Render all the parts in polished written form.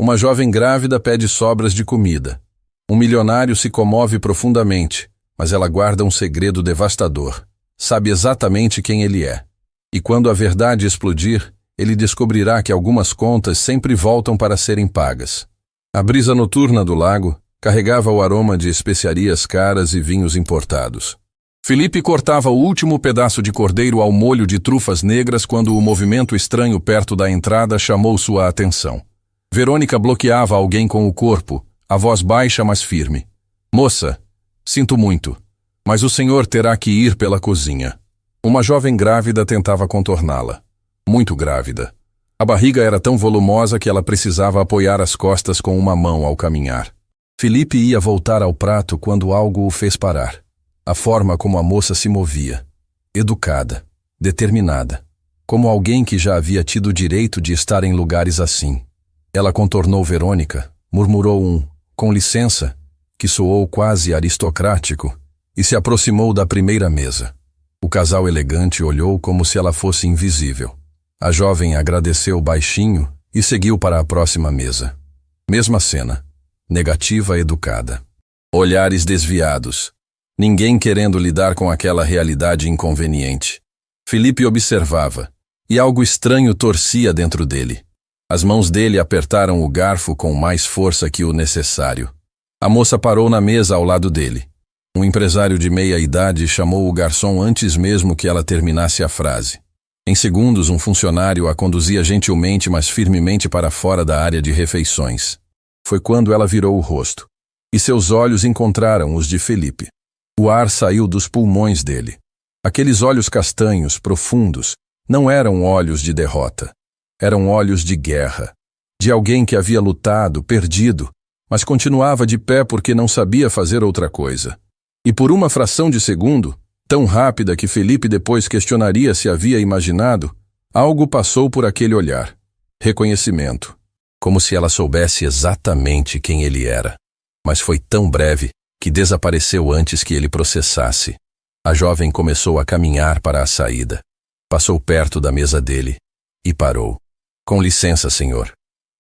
Uma jovem grávida pede sobras de comida. Um milionário se comove profundamente, mas ela guarda um segredo devastador. Sabe exatamente quem ele é. E quando a verdade explodir, ele descobrirá que algumas contas sempre voltam para serem pagas. A brisa noturna do lago carregava o aroma de especiarias caras e vinhos importados. Felipe cortava o último pedaço de cordeiro ao molho de trufas negras quando o movimento estranho perto da entrada chamou sua atenção. Verônica bloqueava alguém com o corpo, a voz baixa mas firme. Moça, sinto muito, mas o senhor terá que ir pela cozinha. Uma jovem grávida tentava contorná-la. Muito grávida. A barriga era tão volumosa que ela precisava apoiar as costas com uma mão ao caminhar. Felipe ia voltar ao prato quando algo o fez parar. A forma como a moça se movia. Educada, determinada. Como alguém que já havia tido o direito de estar em lugares assim. Ela contornou Verônica, murmurou um "com licença", que soou quase aristocrático, e se aproximou da primeira mesa. O casal elegante olhou como se ela fosse invisível. A jovem agradeceu baixinho e seguiu para a próxima mesa. Mesma cena. Negativa educada. Olhares desviados. Ninguém querendo lidar com aquela realidade inconveniente. Felipe observava, e algo estranho torcia dentro dele. As mãos dele apertaram o garfo com mais força que o necessário. A moça parou na mesa ao lado dele. Um empresário de meia-idade chamou o garçom antes mesmo que ela terminasse a frase. Em segundos, um funcionário a conduzia gentilmente, mas firmemente para fora da área de refeições. Foi quando ela virou o rosto, e seus olhos encontraram os de Felipe. O ar saiu dos pulmões dele. Aqueles olhos castanhos, profundos, não eram olhos de derrota. Eram olhos de guerra, de alguém que havia lutado, perdido, mas continuava de pé porque não sabia fazer outra coisa. E por uma fração de segundo, tão rápida que Felipe depois questionaria se havia imaginado, algo passou por aquele olhar. Reconhecimento, como se ela soubesse exatamente quem ele era. Mas foi tão breve que desapareceu antes que ele processasse. A jovem começou a caminhar para a saída. Passou perto da mesa dele e parou. Com licença, senhor.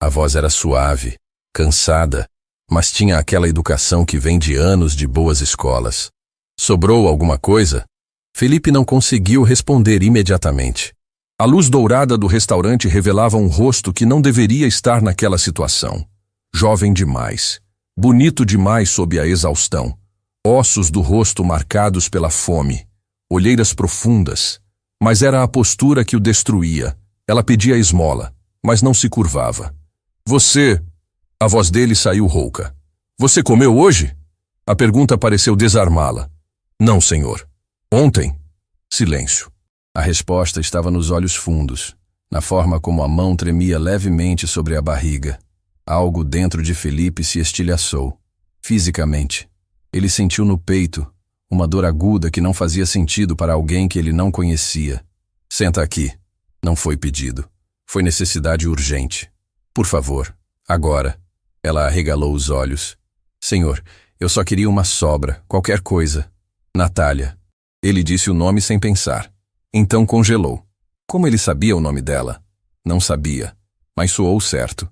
A voz era suave, cansada, mas tinha aquela educação que vem de anos de boas escolas. Sobrou alguma coisa? Felipe não conseguiu responder imediatamente. A luz dourada do restaurante revelava um rosto que não deveria estar naquela situação. Jovem demais, bonito demais sob a exaustão. Ossos do rosto marcados pela fome, olheiras profundas. Mas era a postura que o destruía. Ela pedia esmola, mas não se curvava. Você... A voz dele saiu rouca. Você comeu hoje? A pergunta pareceu desarmá-la. Não, senhor. Ontem? Silêncio. A resposta estava nos olhos fundos, na forma como a mão tremia levemente sobre a barriga. Algo dentro de Felipe se estilhaçou. Fisicamente. Ele sentiu no peito uma dor aguda que não fazia sentido para alguém que ele não conhecia. Senta aqui. Não foi pedido. Foi necessidade urgente. Por favor, agora. Ela arregalou os olhos. Senhor, eu só queria uma sobra, qualquer coisa. Natália. Ele disse o nome sem pensar. Então congelou. Como ele sabia o nome dela? Não sabia, mas soou certo.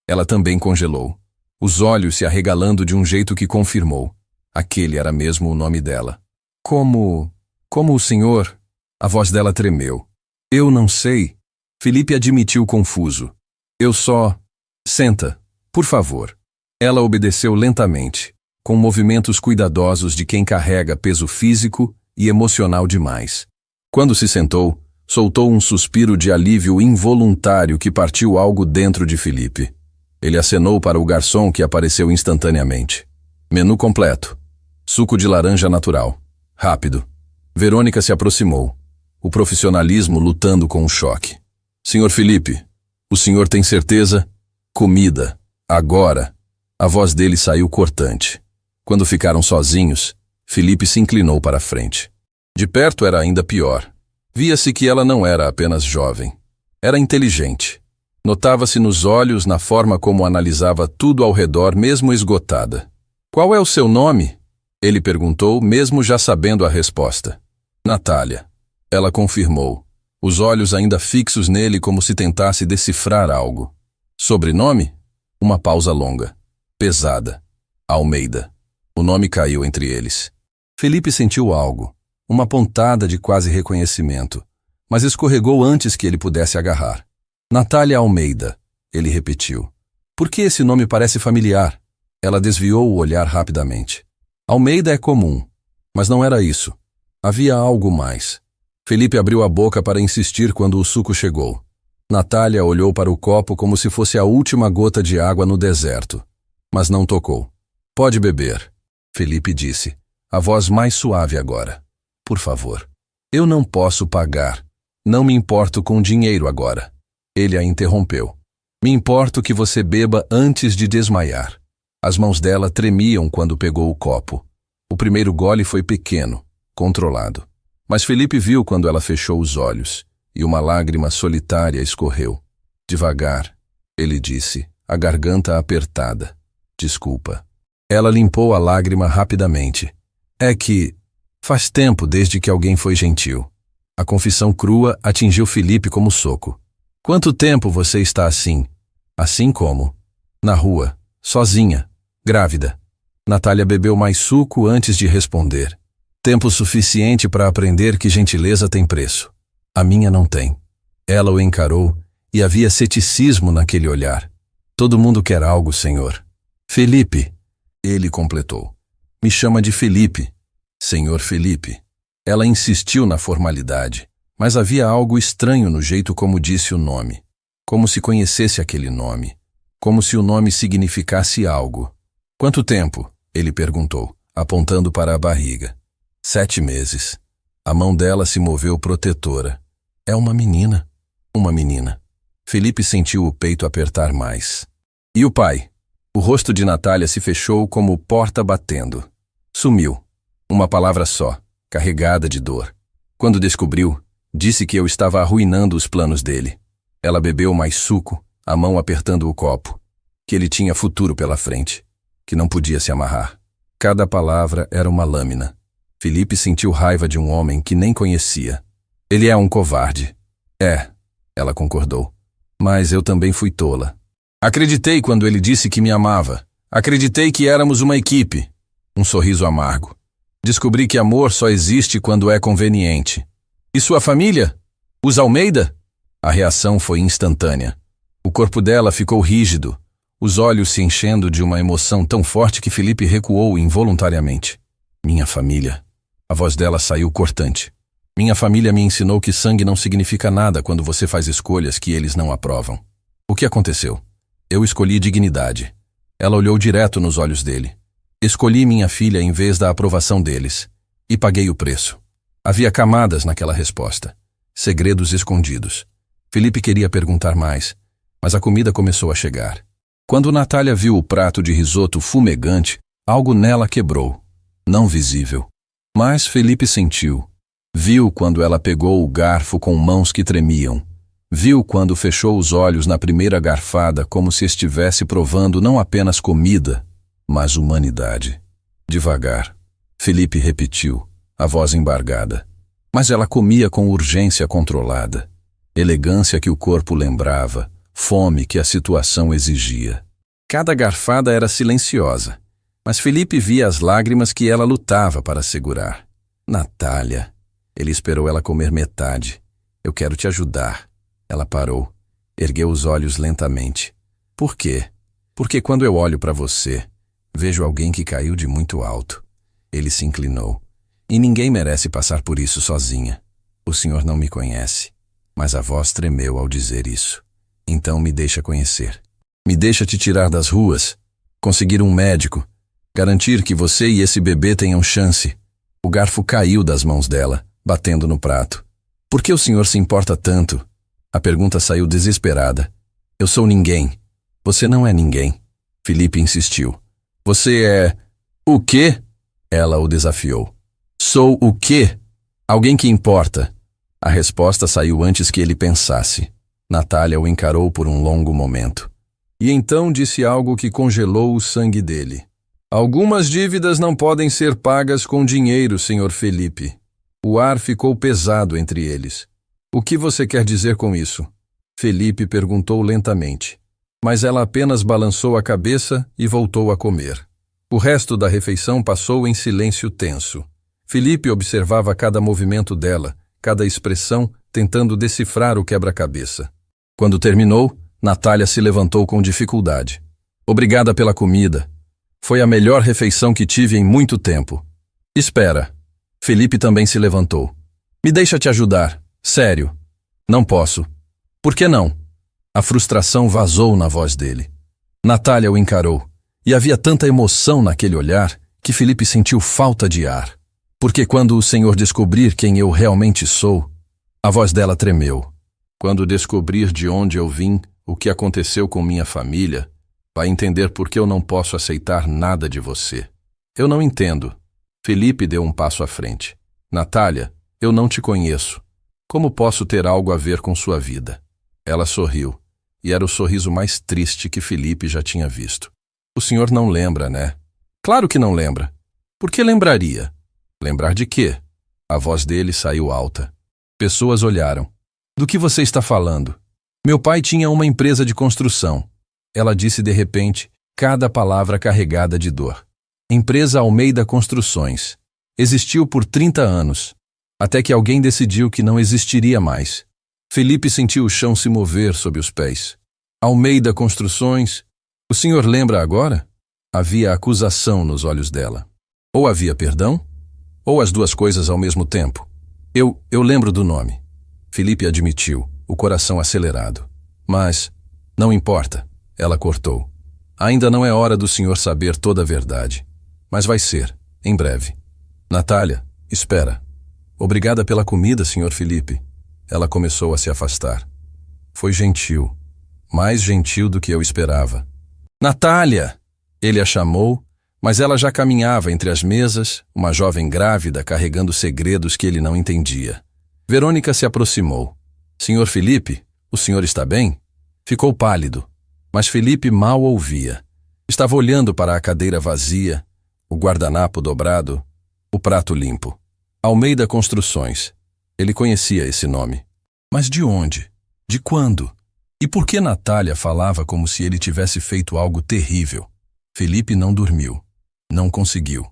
Ela também congelou. Os olhos se arregalando de um jeito que confirmou. Aquele era mesmo o nome dela. Como o senhor? A voz dela tremeu. Eu não sei. Felipe admitiu confuso. Eu só... Senta, por favor. Ela obedeceu lentamente, com movimentos cuidadosos de quem carrega peso físico e emocional demais. Quando se sentou, soltou um suspiro de alívio involuntário que partiu algo dentro de Felipe. Ele acenou para o garçom que apareceu instantaneamente. Menu completo. Suco de laranja natural. Rápido. Verônica se aproximou. O profissionalismo lutando com o choque. Senhor Felipe, o senhor tem certeza? Comida. Agora. A voz dele saiu cortante. Quando ficaram sozinhos, Felipe se inclinou para a frente. De perto era ainda pior. Via-se que ela não era apenas jovem. Era inteligente. Notava-se nos olhos, na forma como analisava tudo ao redor, mesmo esgotada. Qual é o seu nome? Ele perguntou, mesmo já sabendo a resposta. Natália. Ela confirmou, os olhos ainda fixos nele como se tentasse decifrar algo. Sobrenome? Uma pausa longa, pesada. Almeida. O nome caiu entre eles. Felipe sentiu algo, uma pontada de quase reconhecimento, mas escorregou antes que ele pudesse agarrar. Natália Almeida, ele repetiu. Por que esse nome parece familiar? Ela desviou o olhar rapidamente. Almeida é comum, mas não era isso. Havia algo mais. Felipe abriu a boca para insistir quando o suco chegou. Natália olhou para o copo como se fosse a última gota de água no deserto, mas não tocou. Pode beber, Felipe disse, a voz mais suave agora. Por favor. Eu não posso pagar. Não me importo com dinheiro agora. Ele a interrompeu. Me importo que você beba antes de desmaiar. As mãos dela tremiam quando pegou o copo. O primeiro gole foi pequeno, controlado. Mas Felipe viu quando ela fechou os olhos, e uma lágrima solitária escorreu. Devagar, ele disse, a garganta apertada. Desculpa. Ela limpou a lágrima rapidamente. É que faz tempo desde que alguém foi gentil. A confissão crua atingiu Felipe como soco. Quanto tempo você está assim? Assim como? Na rua, sozinha, grávida. Natália bebeu mais suco antes de responder. Tempo suficiente para aprender que gentileza tem preço. A minha não tem. Ela o encarou e havia ceticismo naquele olhar. Todo mundo quer algo, senhor. Felipe, ele completou. Me chama de Felipe. Senhor Felipe. Ela insistiu na formalidade, mas havia algo estranho no jeito como disse o nome. Como se conhecesse aquele nome. Como se o nome significasse algo. Quanto tempo? Ele perguntou, apontando para a barriga. 7 meses. A mão dela se moveu protetora. É uma menina. Uma menina. Felipe sentiu o peito apertar mais. E o pai? O rosto de Natália se fechou como porta batendo. Sumiu. Uma palavra só, carregada de dor. Quando descobriu, disse que eu estava arruinando os planos dele. Ela bebeu mais suco, a mão apertando o copo. Que ele tinha futuro pela frente. Que não podia se amarrar. Cada palavra era uma lâmina. Felipe sentiu raiva de um homem que nem conhecia. Ele é um covarde. É, ela concordou. Mas eu também fui tola. Acreditei quando ele disse que me amava. Acreditei que éramos uma equipe. Um sorriso amargo. Descobri que amor só existe quando é conveniente. E sua família? Os Almeida? A reação foi instantânea. O corpo dela ficou rígido, os olhos se enchendo de uma emoção tão forte que Felipe recuou involuntariamente. Minha família. A voz dela saiu cortante. Minha família me ensinou que sangue não significa nada quando você faz escolhas que eles não aprovam. O que aconteceu? Eu escolhi dignidade. Ela olhou direto nos olhos dele. Escolhi minha filha em vez da aprovação deles. E paguei o preço. Havia camadas naquela resposta. Segredos escondidos. Felipe queria perguntar mais, mas a comida começou a chegar. Quando Natália viu o prato de risoto fumegante, algo nela quebrou. Não visível. Mas Felipe sentiu. Viu quando ela pegou o garfo com mãos que tremiam. Viu quando fechou os olhos na primeira garfada como se estivesse provando não apenas comida, mas humanidade. Devagar, Felipe repetiu, a voz embargada. Mas ela comia com urgência controlada. Elegância que o corpo lembrava, fome que a situação exigia. Cada garfada era silenciosa, mas Felipe via as lágrimas que ela lutava para segurar. Natália. Ele esperou ela comer metade. Eu quero te ajudar. Ela parou, ergueu os olhos lentamente. Por quê? Porque quando eu olho para você, vejo alguém que caiu de muito alto. Ele se inclinou. E ninguém merece passar por isso sozinha. O senhor não me conhece. Mas a voz tremeu ao dizer isso. Então me deixa conhecer. Me deixa te tirar das ruas. Conseguir um médico. Garantir que você e esse bebê tenham chance. O garfo caiu das mãos dela, batendo no prato. Por que o senhor se importa tanto? A pergunta saiu desesperada. Eu sou ninguém. Você não é ninguém. Felipe insistiu. Você é... O quê? Ela o desafiou. Sou o quê? Alguém que importa. A resposta saiu antes que ele pensasse. Natália o encarou por um longo momento. E então disse algo que congelou o sangue dele. Algumas dívidas não podem ser pagas com dinheiro, senhor Felipe. O ar ficou pesado entre eles. O que você quer dizer com isso? Felipe perguntou lentamente. Mas ela apenas balançou a cabeça e voltou a comer. O resto da refeição passou em silêncio tenso. Felipe observava cada movimento dela, cada expressão, tentando decifrar o quebra-cabeça. Quando terminou, Natália se levantou com dificuldade. Obrigada pela comida. Foi a melhor refeição que tive em muito tempo. Espera. Felipe também se levantou. Me deixa te ajudar. Sério. Não posso. Por que não? A frustração vazou na voz dele. Natália o encarou, e havia tanta emoção naquele olhar que Felipe sentiu falta de ar. Porque quando o Senhor descobrir quem eu realmente sou, a voz dela tremeu. Quando descobrir de onde eu vim, o que aconteceu com minha família, vai entender por que eu não posso aceitar nada de você. Eu não entendo. Felipe deu um passo à frente. Natália, eu não te conheço. Como posso ter algo a ver com sua vida? Ela sorriu, e era o sorriso mais triste que Felipe já tinha visto. O senhor não lembra, né? Claro que não lembra. Por que lembraria? Lembrar de quê? A voz dele saiu alta. Pessoas olharam. Do que você está falando? Meu pai tinha uma empresa de construção. Ela disse de repente, cada palavra carregada de dor. Empresa Almeida Construções. Existiu por 30 anos, até que alguém decidiu que não existiria mais. Felipe sentiu o chão se mover sob os pés. Almeida Construções. O senhor lembra agora? Havia acusação nos olhos dela. Ou havia perdão? Ou as duas coisas ao mesmo tempo? Eu lembro do nome. Felipe admitiu, o coração acelerado. Mas, não importa, ela cortou. Ainda não é hora do senhor saber toda a verdade. Mas vai ser, em breve. Natália, espera. Obrigada pela comida, senhor Felipe. Ela começou a se afastar. Foi gentil. Mais gentil do que eu esperava. Natália! Ele a chamou, mas ela já caminhava entre as mesas, uma jovem grávida carregando segredos que ele não entendia. Verônica se aproximou. Senhor Felipe, o senhor está bem? Ficou pálido, mas Felipe mal ouvia. Estava olhando para a cadeira vazia, o guardanapo dobrado, o prato limpo. Almeida Construções. Ele conhecia esse nome. Mas de onde? De quando? E por que Natália falava como se ele tivesse feito algo terrível? Felipe não dormiu. Não conseguiu.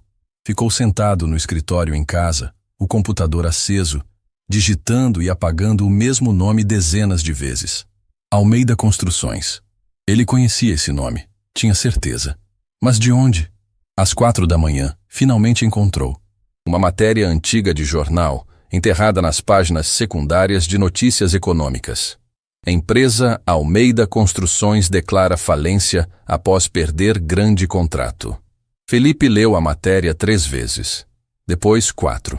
Ficou sentado no escritório em casa, o computador aceso, digitando e apagando o mesmo nome dezenas de vezes. Almeida Construções. Ele conhecia esse nome, tinha certeza. Mas de onde? Às 4 da manhã, finalmente encontrou. Uma matéria antiga de jornal, enterrada nas páginas secundárias de notícias econômicas. Empresa Almeida Construções declara falência após perder grande contrato. Felipe leu a matéria 3 vezes. Depois 4.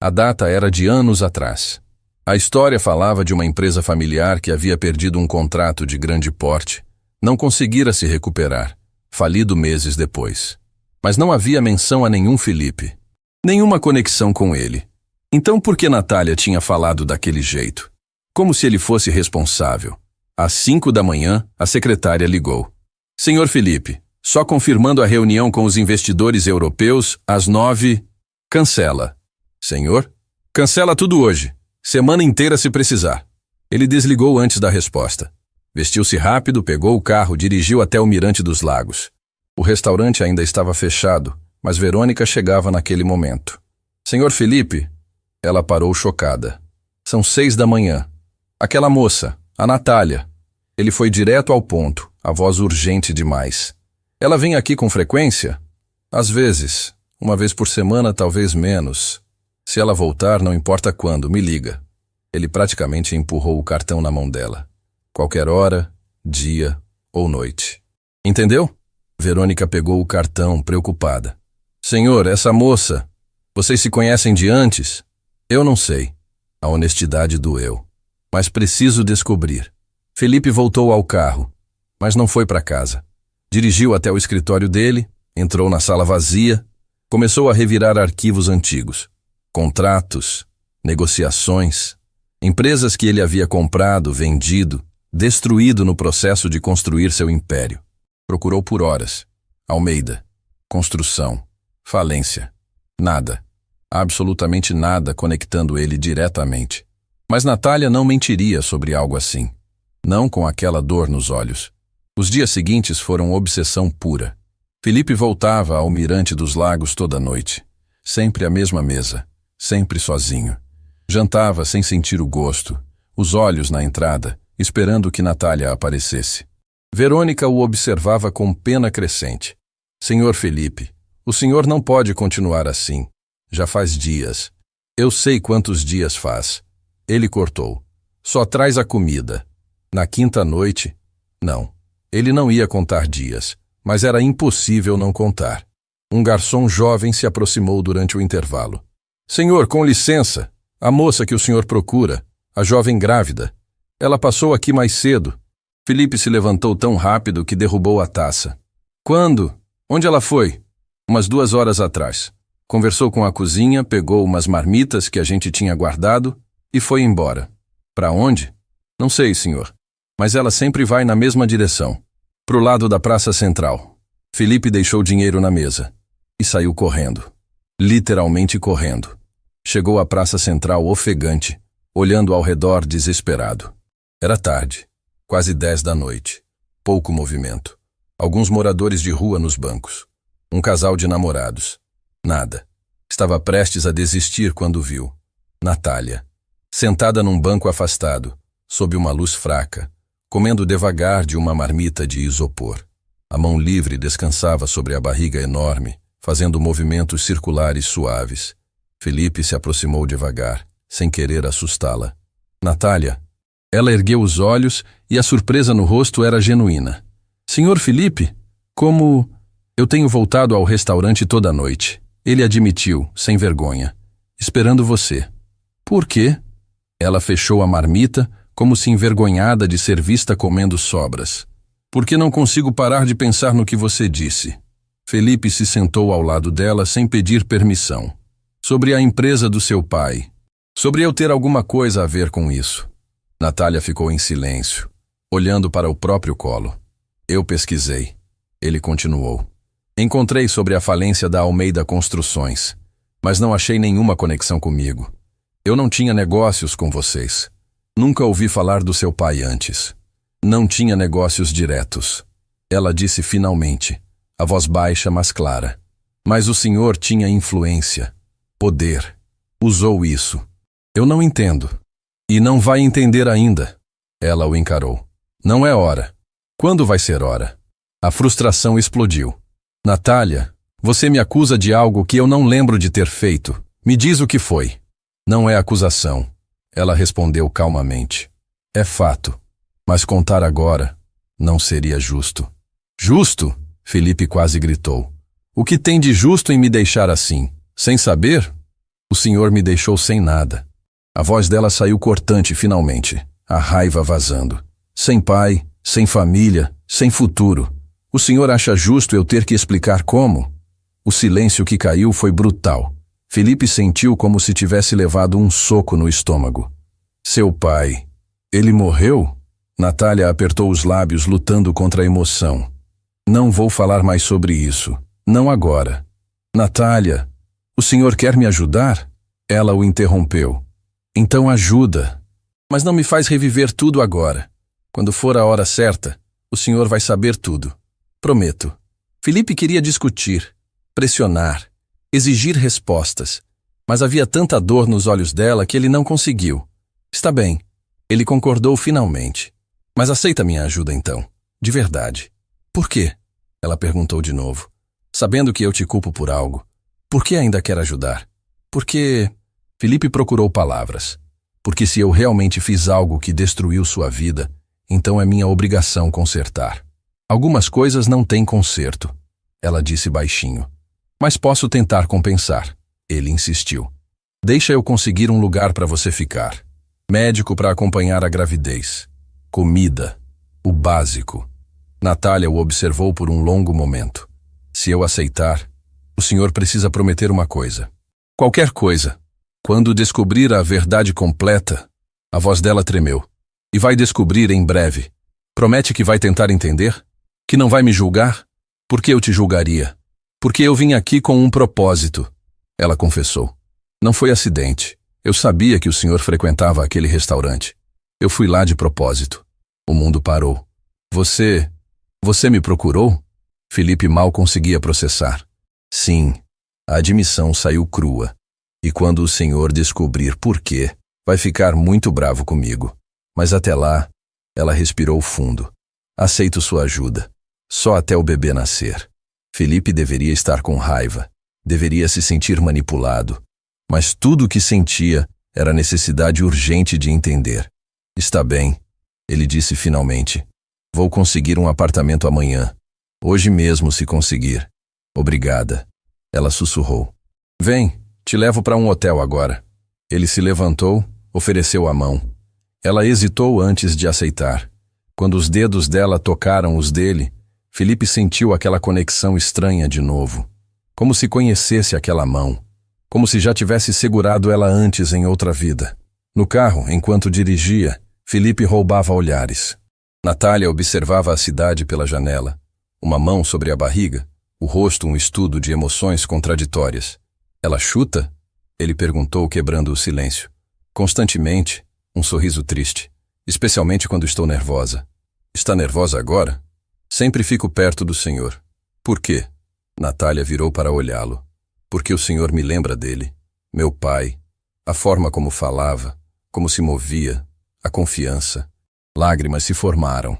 A data era de anos atrás. A história falava de uma empresa familiar que havia perdido um contrato de grande porte, não conseguira se recuperar, falido meses depois. Mas não havia menção a nenhum Felipe. Nenhuma conexão com ele. Então por que Natália tinha falado daquele jeito? Como se ele fosse responsável. Às 5 da manhã, a secretária ligou. Senhor Felipe, só confirmando a reunião com os investidores europeus, às 9, cancela. Senhor? Cancela tudo hoje. Semana inteira se precisar. Ele desligou antes da resposta. Vestiu-se rápido, pegou o carro, dirigiu até o Mirante dos Lagos. O restaurante ainda estava fechado, mas Verônica chegava naquele momento. Senhor Felipe? Ela parou chocada. São 6 da manhã. Aquela moça, a Natália. Ele foi direto ao ponto, a voz urgente demais. Ela vem aqui com frequência? Às vezes. Uma vez por semana, talvez menos. Se ela voltar, não importa quando, me liga. Ele praticamente empurrou o cartão na mão dela. Qualquer hora, dia ou noite. Entendeu? Verônica pegou o cartão, preocupada. Senhor, essa moça, vocês se conhecem de antes? Eu não sei. A honestidade doeu. Mas preciso descobrir. Felipe voltou ao carro, mas não foi para casa. Dirigiu até o escritório dele, entrou na sala vazia, começou a revirar arquivos antigos. Contratos, negociações, empresas que ele havia comprado, vendido, destruído no processo de construir seu império. Procurou por horas. Almeida. Construção. Falência. Nada. Absolutamente nada conectando ele diretamente. Mas Natália não mentiria sobre algo assim. Não com aquela dor nos olhos. Os dias seguintes foram obsessão pura. Felipe voltava ao Mirante dos Lagos toda noite. Sempre à mesma mesa, sempre sozinho. Jantava sem sentir o gosto, os olhos na entrada, esperando que Natália aparecesse. Verônica o observava com pena crescente. Senhor Felipe, o senhor não pode continuar assim. Já faz dias. Eu sei quantos dias faz. Ele cortou. Só traz a comida. Na quinta noite? Não. Ele não ia contar dias, mas era impossível não contar. Um garçom jovem se aproximou durante o intervalo. Senhor, com licença. A moça que o senhor procura, a jovem grávida. Ela passou aqui mais cedo. Felipe se levantou tão rápido que derrubou a taça. Quando? Onde ela foi? Umas 2 horas atrás. Conversou com a cozinha, pegou umas marmitas que a gente tinha guardado e foi embora. Para onde? Não sei, senhor. Mas ela sempre vai na mesma direção. Pro lado da Praça Central. Felipe deixou dinheiro na mesa e saiu correndo. Literalmente correndo. Chegou à Praça Central ofegante, olhando ao redor desesperado. Era tarde, quase 10 da noite. Pouco movimento. Alguns moradores de rua nos bancos. Um casal de namorados. Nada. Estava prestes a desistir quando viu Natália, sentada num banco afastado, sob uma luz fraca, comendo devagar de uma marmita de isopor. A mão livre descansava sobre a barriga enorme, fazendo movimentos circulares suaves. Felipe se aproximou devagar, sem querer assustá-la. Natália. Ela ergueu os olhos e a surpresa no rosto era genuína. Senhor Felipe, como... Eu tenho voltado ao restaurante toda noite. Ele admitiu, sem vergonha. Esperando você. Por quê? Ela fechou a marmita, como se envergonhada de ser vista comendo sobras. Porque não consigo parar de pensar no que você disse. Felipe se sentou ao lado dela sem pedir permissão. Sobre a empresa do seu pai. Sobre eu ter alguma coisa a ver com isso. Natália ficou em silêncio, olhando para o próprio colo. Eu pesquisei. Ele continuou. Encontrei sobre a falência da Almeida Construções, mas não achei nenhuma conexão comigo. Eu não tinha negócios com vocês. Nunca ouvi falar do seu pai antes. Não tinha negócios diretos. Ela disse finalmente, a voz baixa mas clara. Mas o senhor tinha influência. Poder. Usou isso. Eu não entendo. E não vai entender ainda. Ela o encarou. Não é hora. Quando vai ser hora? A frustração explodiu. Natália, você me acusa de algo que eu não lembro de ter feito. Me diz o que foi. Não é acusação. Ela respondeu calmamente. É fato. Mas contar agora não seria justo. Justo? Felipe quase gritou. O que tem de justo em me deixar assim? Sem saber? O senhor me deixou sem nada. A voz dela saiu cortante finalmente, a raiva vazando. Sem pai, sem família, sem futuro. O senhor acha justo eu ter que explicar como? O silêncio que caiu foi brutal. Felipe sentiu como se tivesse levado um soco no estômago. Seu pai, ele morreu? Natália apertou os lábios lutando contra a emoção. Não vou falar mais sobre isso. Não agora. Natália, o senhor quer me ajudar? Ela o interrompeu. Então ajuda. Mas não me faz reviver tudo agora. Quando for a hora certa, o senhor vai saber tudo. Prometo. Felipe queria discutir, pressionar, exigir respostas, mas havia tanta dor nos olhos dela que ele não conseguiu. Está bem. Ele concordou finalmente. Mas aceita minha ajuda então, de verdade. Por quê? Ela perguntou de novo. Sabendo que eu te culpo por algo, por que ainda quer ajudar? Porque... Felipe procurou palavras. Porque se eu realmente fiz algo que destruiu sua vida, então é minha obrigação consertar. Algumas coisas não têm conserto, ela disse baixinho. Mas posso tentar compensar. Ele insistiu. Deixa eu conseguir um lugar para você ficar. Médico para acompanhar a gravidez. Comida. O básico. Natália o observou por um longo momento. Se eu aceitar, o senhor precisa prometer uma coisa. Qualquer coisa. Quando descobrir a verdade completa, a voz dela tremeu. E vai descobrir em breve. Promete que vai tentar entender? Que não vai me julgar? Por que eu te julgaria? Porque eu vim aqui com um propósito. Ela confessou. Não foi acidente. Eu sabia que o senhor frequentava aquele restaurante. Eu fui lá de propósito. O mundo parou. Você... Você me procurou? Felipe mal conseguia processar. Sim, a admissão saiu crua. E quando o senhor descobrir por quê, vai ficar muito bravo comigo. Mas até lá, ela respirou fundo. Aceito sua ajuda. Só até o bebê nascer. Felipe deveria estar com raiva. Deveria se sentir manipulado. Mas tudo o que sentia era a necessidade urgente de entender. Está bem, ele disse finalmente. Vou conseguir um apartamento amanhã. Hoje mesmo, se conseguir. Obrigada. Ela sussurrou. Vem, te levo para um hotel agora. Ele se levantou, ofereceu a mão. Ela hesitou antes de aceitar. Quando os dedos dela tocaram os dele, Felipe sentiu aquela conexão estranha de novo. Como se conhecesse aquela mão. Como se já tivesse segurado ela antes em outra vida. No carro, enquanto dirigia, Felipe roubava olhares. Natália observava a cidade pela janela. Uma mão sobre a barriga, o rosto um estudo de emoções contraditórias. Ela chuta? Ele perguntou, quebrando o silêncio. Constantemente, um sorriso triste. Especialmente quando estou nervosa. Está nervosa agora? Sempre fico perto do senhor. Por quê? Natália virou para olhá-lo. Porque o senhor me lembra dele. Meu pai. A forma como falava, como se movia, a confiança. Lágrimas se formaram.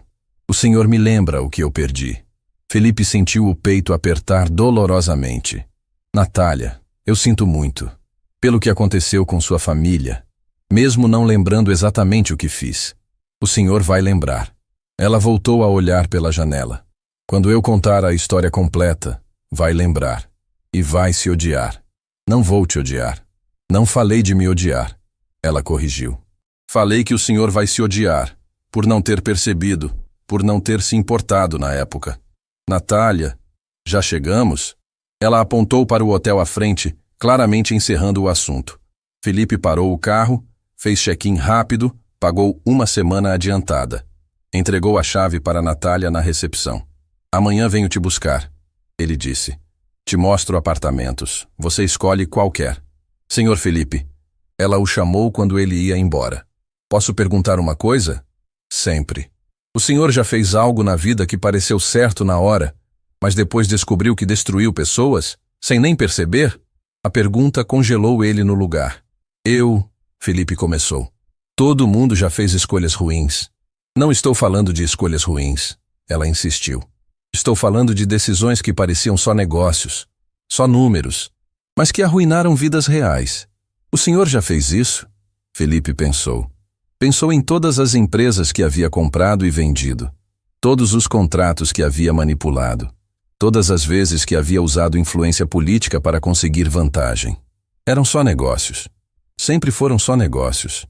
O senhor me lembra o que eu perdi. Felipe sentiu o peito apertar dolorosamente. Natália, eu sinto muito. Pelo que aconteceu com sua família. Mesmo não lembrando exatamente o que fiz. O senhor vai lembrar. Ela voltou a olhar pela janela. Quando eu contar a história completa, vai lembrar. E vai se odiar. Não vou te odiar. Não falei de me odiar. Ela corrigiu. Falei que o senhor vai se odiar, por não ter percebido, por não ter se importado na época. Natália, já chegamos? Ela apontou para o hotel à frente, claramente encerrando o assunto. Felipe parou o carro, fez check-in rápido, pagou uma semana adiantada. Entregou a chave para Natália na recepção. Amanhã venho te buscar, ele disse. Te mostro apartamentos. Você escolhe qualquer. Senhor Felipe. Ela o chamou quando ele ia embora. Posso perguntar uma coisa? Sempre. O senhor já fez algo na vida que pareceu certo na hora, mas depois descobriu que destruiu pessoas, sem nem perceber? A pergunta congelou ele no lugar. Felipe começou. Todo mundo já fez escolhas ruins. Não estou falando de escolhas ruins, ela insistiu. Estou falando de decisões que pareciam só negócios, só números, mas que arruinaram vidas reais. O senhor já fez isso? Felipe pensou. Pensou em todas as empresas que havia comprado e vendido, todos os contratos que havia manipulado, todas as vezes que havia usado influência política para conseguir vantagem. Eram só negócios. Sempre foram só negócios.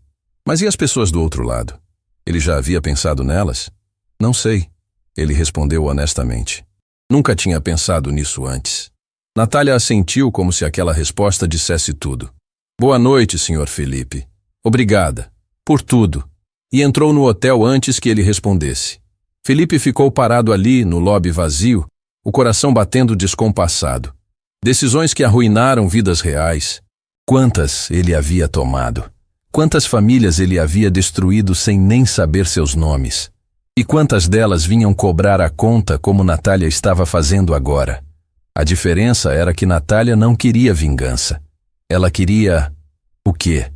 Mas e as pessoas do outro lado? Ele já havia pensado nelas? Não sei. Ele respondeu honestamente. Nunca tinha pensado nisso antes. Natália assentiu como se aquela resposta dissesse tudo. Boa noite, senhor Felipe. Obrigada. Por tudo. E entrou no hotel antes que ele respondesse. Felipe ficou parado ali, no lobby vazio, o coração batendo descompassado. Decisões que arruinaram vidas reais. Quantas ele havia tomado? Quantas famílias ele havia destruído sem nem saber seus nomes? E quantas delas vinham cobrar a conta como Natália estava fazendo agora? A diferença era que Natália não queria vingança. Ela queria... o quê?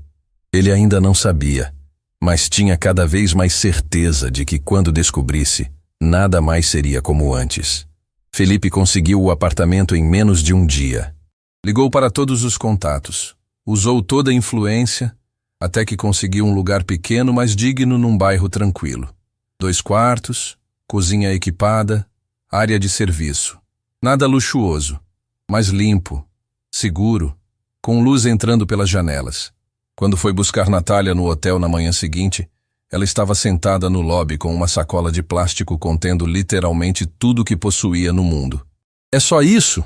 Ele ainda não sabia, mas tinha cada vez mais certeza de que quando descobrisse, nada mais seria como antes. Felipe conseguiu o apartamento em menos de um dia. Ligou para todos os contatos, usou toda a influência, até que conseguiu um lugar pequeno, mas digno num bairro tranquilo. 2 quartos, cozinha equipada, área de serviço. Nada luxuoso, mas limpo, seguro, com luz entrando pelas janelas. Quando foi buscar Natália no hotel na manhã seguinte, ela estava sentada no lobby com uma sacola de plástico contendo literalmente tudo que possuía no mundo. É só isso?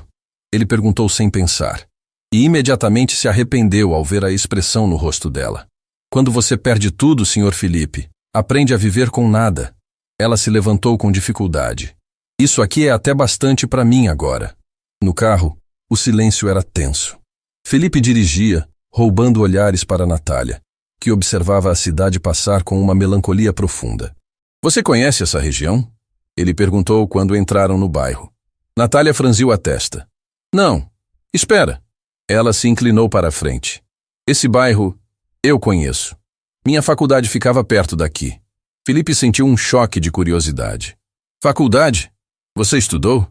Ele perguntou sem pensar. E imediatamente se arrependeu ao ver a expressão no rosto dela. Quando você perde tudo, senhor Felipe, aprende a viver com nada. Ela se levantou com dificuldade. Isso aqui é até bastante para mim agora. No carro, o silêncio era tenso. Felipe dirigia, roubando olhares para Natália, que observava a cidade passar com uma melancolia profunda. Você conhece essa região? Ele perguntou quando entraram no bairro. Natália franziu a testa. Não, espera. Ela se inclinou para a frente. Esse bairro, eu conheço. Minha faculdade ficava perto daqui. Felipe sentiu um choque de curiosidade. Faculdade? Você estudou?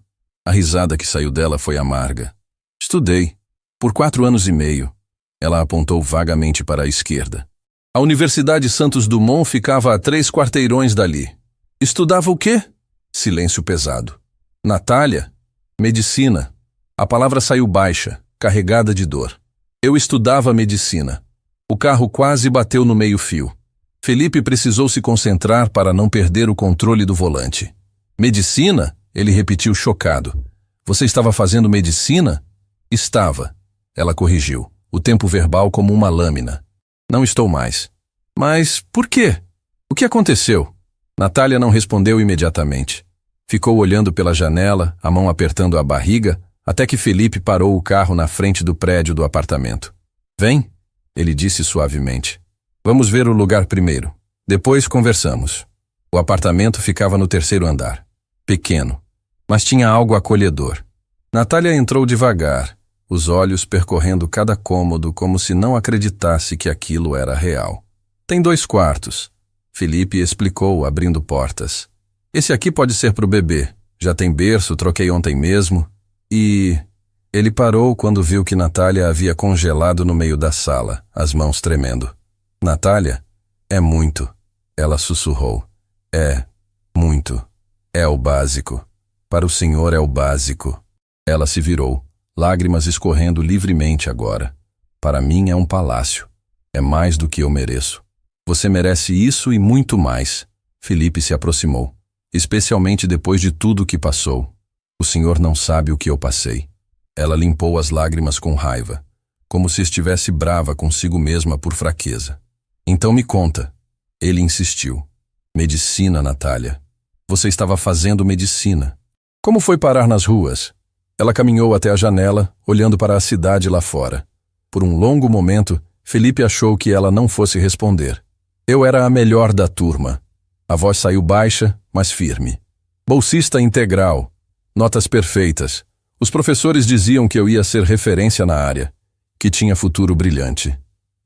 A risada que saiu dela foi amarga. Estudei. Por 4 anos e meio. Ela apontou vagamente para a esquerda. A Universidade Santos Dumont ficava a 3 quarteirões dali. Estudava o quê? Silêncio pesado. Natália? Medicina. A palavra saiu baixa, carregada de dor. Eu estudava medicina. O carro quase bateu no meio-fio. Felipe precisou se concentrar para não perder o controle do volante. Medicina? Ele repetiu chocado. Você estava fazendo medicina? Estava. Ela corrigiu, o tempo verbal como uma lâmina. Não estou mais. Mas por quê? O que aconteceu? Natália não respondeu imediatamente. Ficou olhando pela janela, a mão apertando a barriga, até que Felipe parou o carro na frente do prédio do apartamento. Vem, ele disse suavemente. Vamos ver o lugar primeiro. Depois conversamos. O apartamento ficava no 3º andar. Pequeno, mas tinha algo acolhedor. Natália entrou devagar, os olhos percorrendo cada cômodo como se não acreditasse que aquilo era real. Tem 2 quartos. Felipe explicou, abrindo portas. Esse aqui pode ser para o bebê. Já tem berço, troquei ontem mesmo. E... Ele parou quando viu que Natália havia congelado no meio da sala, as mãos tremendo. Natália? É muito. Ela sussurrou. É, muito. É o básico. Para o senhor é o básico. Ela se virou, lágrimas escorrendo livremente agora. Para mim é um palácio. É mais do que eu mereço. Você merece isso e muito mais. Felipe se aproximou. Especialmente depois de tudo o que passou. O senhor não sabe o que eu passei. Ela limpou as lágrimas com raiva, como se estivesse brava consigo mesma por fraqueza. Então me conta. Ele insistiu. Medicina, Natália. Você estava fazendo medicina. Como foi parar nas ruas? Ela caminhou até a janela, olhando para a cidade lá fora. Por um longo momento, Felipe achou que ela não fosse responder. Eu era a melhor da turma. A voz saiu baixa, mas firme. Bolsista integral. Notas perfeitas. Os professores diziam que eu ia ser referência na área, que tinha futuro brilhante.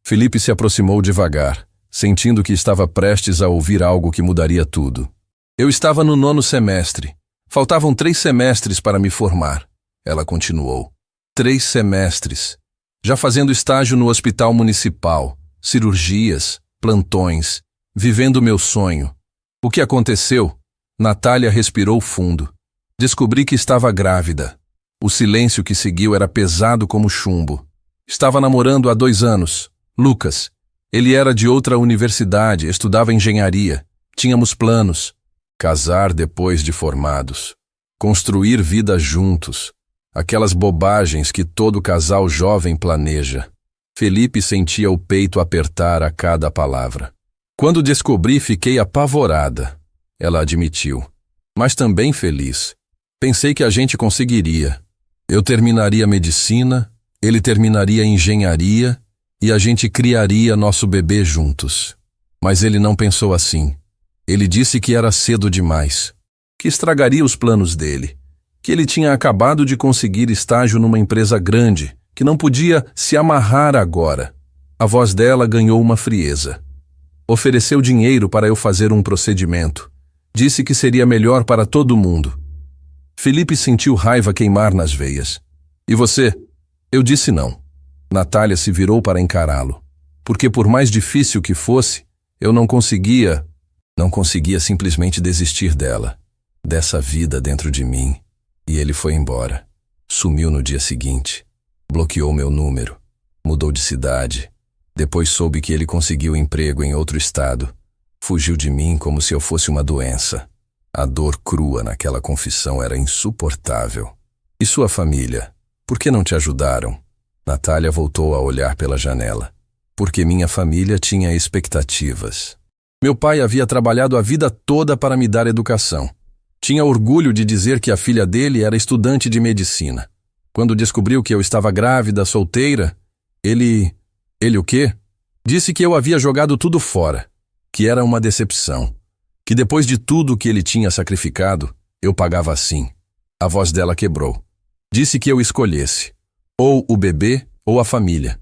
Felipe se aproximou devagar, sentindo que estava prestes a ouvir algo que mudaria tudo. Eu estava no 9º semestre. Faltavam 3 semestres para me formar. Ela continuou. 3 semestres. Já fazendo estágio no hospital municipal, cirurgias, plantões, vivendo meu sonho. O que aconteceu? Natália respirou fundo. Descobri que estava grávida. O silêncio que seguiu era pesado como chumbo. Estava namorando há 2 anos. Lucas. Ele era de outra universidade, estudava engenharia. Tínhamos planos. Casar depois de formados. Construir vida juntos. Aquelas bobagens que todo casal jovem planeja. Felipe sentia o peito apertar a cada palavra. Quando descobri, fiquei apavorada. Ela admitiu. Mas também feliz. Pensei que a gente conseguiria. Eu terminaria medicina, ele terminaria engenharia e a gente criaria nosso bebê juntos. Mas ele não pensou assim. Ele disse que era cedo demais, que estragaria os planos dele, que ele tinha acabado de conseguir estágio numa empresa grande, que não podia se amarrar agora. A voz dela ganhou uma frieza. Ofereceu dinheiro para eu fazer um procedimento. Disse que seria melhor para todo mundo. Felipe sentiu raiva queimar nas veias. E você? Eu disse não. Natália se virou para encará-lo. Porque por mais difícil que fosse, eu não conseguia simplesmente desistir dela, dessa vida dentro de mim. E ele foi embora. Sumiu no dia seguinte. Bloqueou meu número. Mudou de cidade. Depois soube que ele conseguiu emprego em outro estado. Fugiu de mim como se eu fosse uma doença. A dor crua naquela confissão era insuportável. E sua família? Por que não te ajudaram? Natália voltou a olhar pela janela. Porque minha família tinha expectativas. Meu pai havia trabalhado a vida toda para me dar educação. Tinha orgulho de dizer que a filha dele era estudante de medicina. Quando descobriu que eu estava grávida, solteira, ele o quê? Disse que eu havia jogado tudo fora, que era uma decepção, Que depois de tudo que ele tinha sacrificado, eu pagava assim. A voz dela quebrou. Disse que eu escolhesse, ou o bebê ou a família.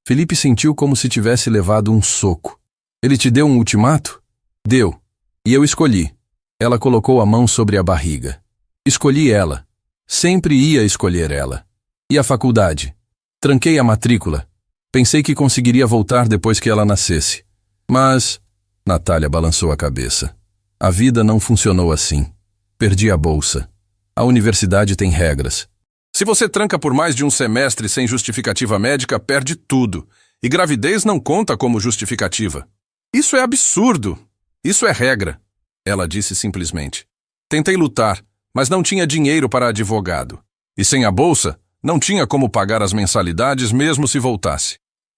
Felipe sentiu como se tivesse levado um soco. Ele te deu um ultimato? Deu. E eu escolhi. Ela colocou a mão sobre a barriga. Escolhi ela. Sempre ia escolher ela. E a faculdade? Tranquei a matrícula. Pensei que conseguiria voltar depois que ela nascesse. Mas... Natália balançou a cabeça. A vida não funcionou assim. Perdi a bolsa. A universidade tem regras. Se você tranca por mais de um semestre sem justificativa médica, perde tudo. E gravidez não conta como justificativa. Isso é absurdo. Isso é regra. Ela disse simplesmente. Tentei lutar, mas não tinha dinheiro para advogado. E sem a bolsa, não tinha como pagar as mensalidades mesmo se voltasse.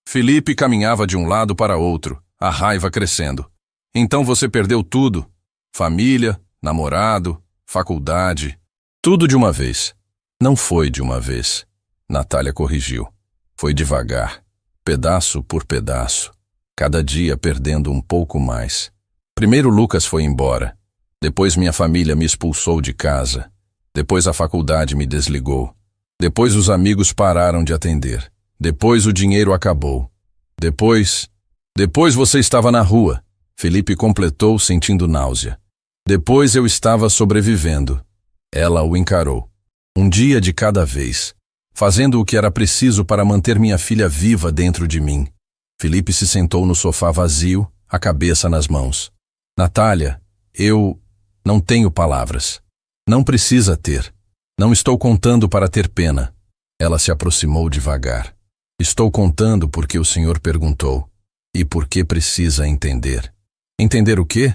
Felipe caminhava de um lado para outro, a raiva crescendo. Então você perdeu tudo. Família, namorado, faculdade. Tudo de uma vez. Não foi de uma vez. Natália corrigiu. Foi devagar, pedaço por pedaço. Cada dia perdendo um pouco mais. Primeiro Lucas foi embora. Depois minha família me expulsou de casa. Depois a faculdade me desligou. Depois os amigos pararam de atender. Depois o dinheiro acabou. Depois você estava na rua. Felipe completou sentindo náusea. Depois eu estava sobrevivendo. Ela o encarou. Um dia de cada vez, fazendo o que era preciso para manter minha filha viva dentro de mim. Felipe se sentou no sofá vazio, a cabeça nas mãos. Natália, eu não tenho palavras. Não precisa ter. Não estou contando para ter pena. Ela se aproximou devagar. Estou contando porque o senhor perguntou. E porque precisa entender. Entender o quê?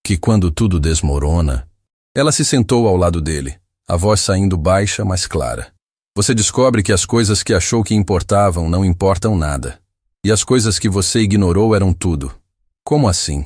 Que quando tudo desmorona... Ela se sentou ao lado dele, a voz saindo baixa, mas clara. Você descobre que as coisas que achou que importavam não importam nada. E as coisas que você ignorou eram tudo. Como assim?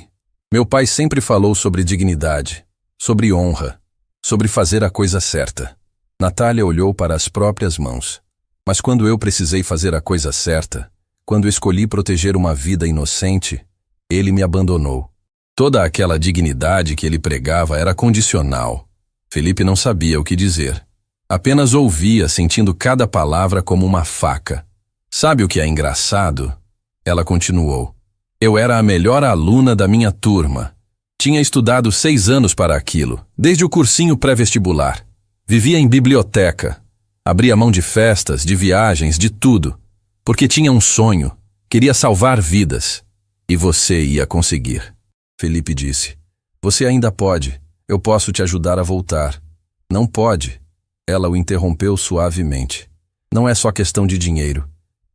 Meu pai sempre falou sobre dignidade, sobre honra, sobre fazer a coisa certa. Natália olhou para as próprias mãos. Mas quando eu precisei fazer a coisa certa, quando escolhi proteger uma vida inocente, ele me abandonou. Toda aquela dignidade que ele pregava era condicional. Felipe não sabia o que dizer. Apenas ouvia, sentindo cada palavra como uma faca. Sabe o que é engraçado? Ela continuou. Eu era a melhor aluna da minha turma. Tinha estudado 6 anos para aquilo, desde o cursinho pré-vestibular. Vivia em biblioteca. Abria mão de festas, de viagens, de tudo. Porque tinha um sonho. Queria salvar vidas. E você ia conseguir. Felipe disse. Você ainda pode. Eu posso te ajudar a voltar. Não pode. Ela o interrompeu suavemente. Não é só questão de dinheiro.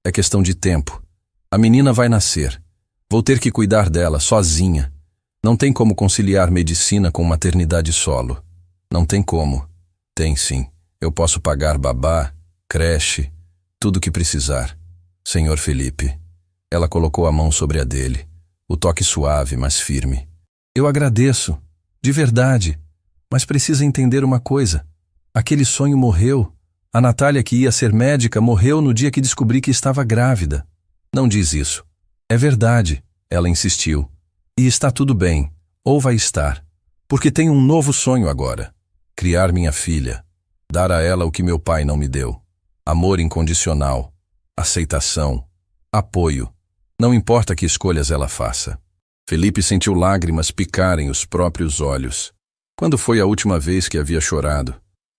É questão de tempo. A menina vai nascer. Vou ter que cuidar dela, sozinha. Não tem como conciliar medicina com maternidade solo. Não tem como. Tem sim. Eu posso pagar babá, creche, tudo que precisar. Senhor Felipe. Ela colocou a mão sobre a dele. O toque suave, mas firme. Eu agradeço. De verdade. Mas precisa entender uma coisa. Aquele sonho morreu. A Natália que ia ser médica morreu no dia que descobri que estava grávida. Não diz isso. É verdade, ela insistiu. E está tudo bem, ou vai estar. Porque tenho um novo sonho agora. Criar minha filha. Dar a ela o que meu pai não me deu. Amor incondicional. Aceitação. Apoio. Não importa que escolhas ela faça. Felipe sentiu lágrimas picarem os próprios olhos. Quando foi a última vez que havia chorado?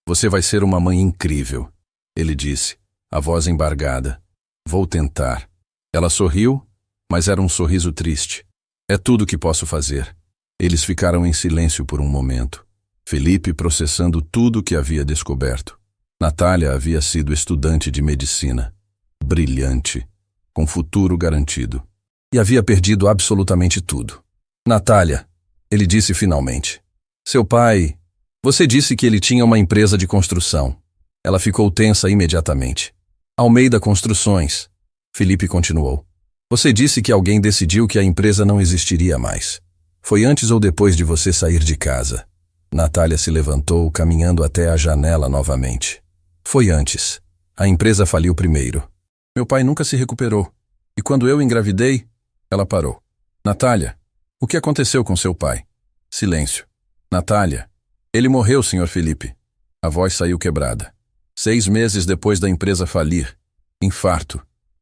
Você vai ser uma mãe incrível, ele disse, a voz embargada. Vou tentar. Ela sorriu, mas era um sorriso triste. É tudo o que posso fazer. Eles ficaram em silêncio por um momento. Felipe processando tudo o que havia descoberto. Natália havia sido estudante de medicina. Brilhante. Com futuro garantido. E havia perdido absolutamente tudo. Natália, ele disse finalmente. Seu pai... Você disse que ele tinha uma empresa de construção. Ela ficou tensa imediatamente. Almeida Construções. Felipe continuou. Você disse que alguém decidiu que a empresa não existiria mais. Foi antes ou depois de você sair de casa? Natália se levantou, caminhando até a janela novamente. Foi antes. A empresa faliu primeiro. Meu pai nunca se recuperou. E quando eu engravidei, ela parou. Natália, o que aconteceu com seu pai? Silêncio. Natália. Ele morreu, Sr. Felipe. A voz saiu quebrada. 6 meses depois da empresa falir. Infarto.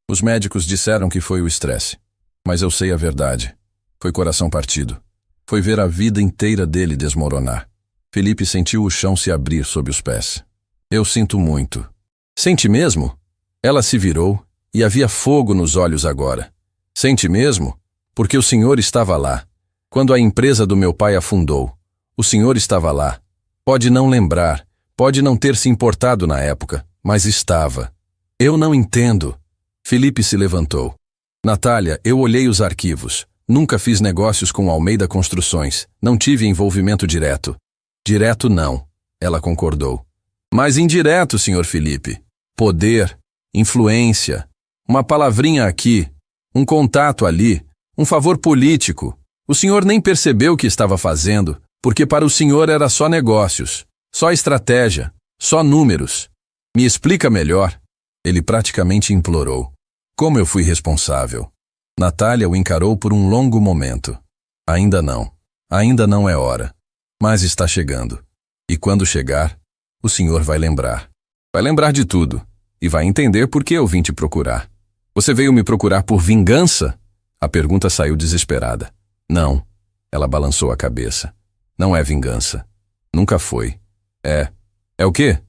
Os médicos disseram que foi o estresse. Mas eu sei a verdade. Foi coração partido. Foi ver a vida inteira dele desmoronar. Felipe sentiu o chão se abrir sob os pés. Eu sinto muito. Sente mesmo? Ela se virou e havia fogo nos olhos agora. Sente mesmo? Porque o senhor estava lá. Quando a empresa do meu pai afundou, o senhor estava lá. Pode não lembrar, pode não ter se importado na época, mas estava. Eu não entendo. Felipe se levantou. Natália, eu olhei os arquivos. Nunca fiz negócios com Almeida Construções. Não tive envolvimento direto. Direto não, ela concordou. Mas indireto, Sr. Felipe. Poder, influência, uma palavrinha aqui, um contato ali, um favor político. O senhor nem percebeu o que estava fazendo, porque para o senhor era só negócios, só estratégia, só números. Me explica melhor. Ele praticamente implorou. Como eu fui responsável? Natália o encarou por um longo momento. Ainda não é hora. Mas está chegando. E quando chegar, o senhor vai lembrar. Vai lembrar de tudo. E vai entender por que eu vim te procurar. Você veio me procurar por vingança? A pergunta saiu desesperada. Não. Ela balançou a cabeça. Não é vingança. Nunca foi. É o quê?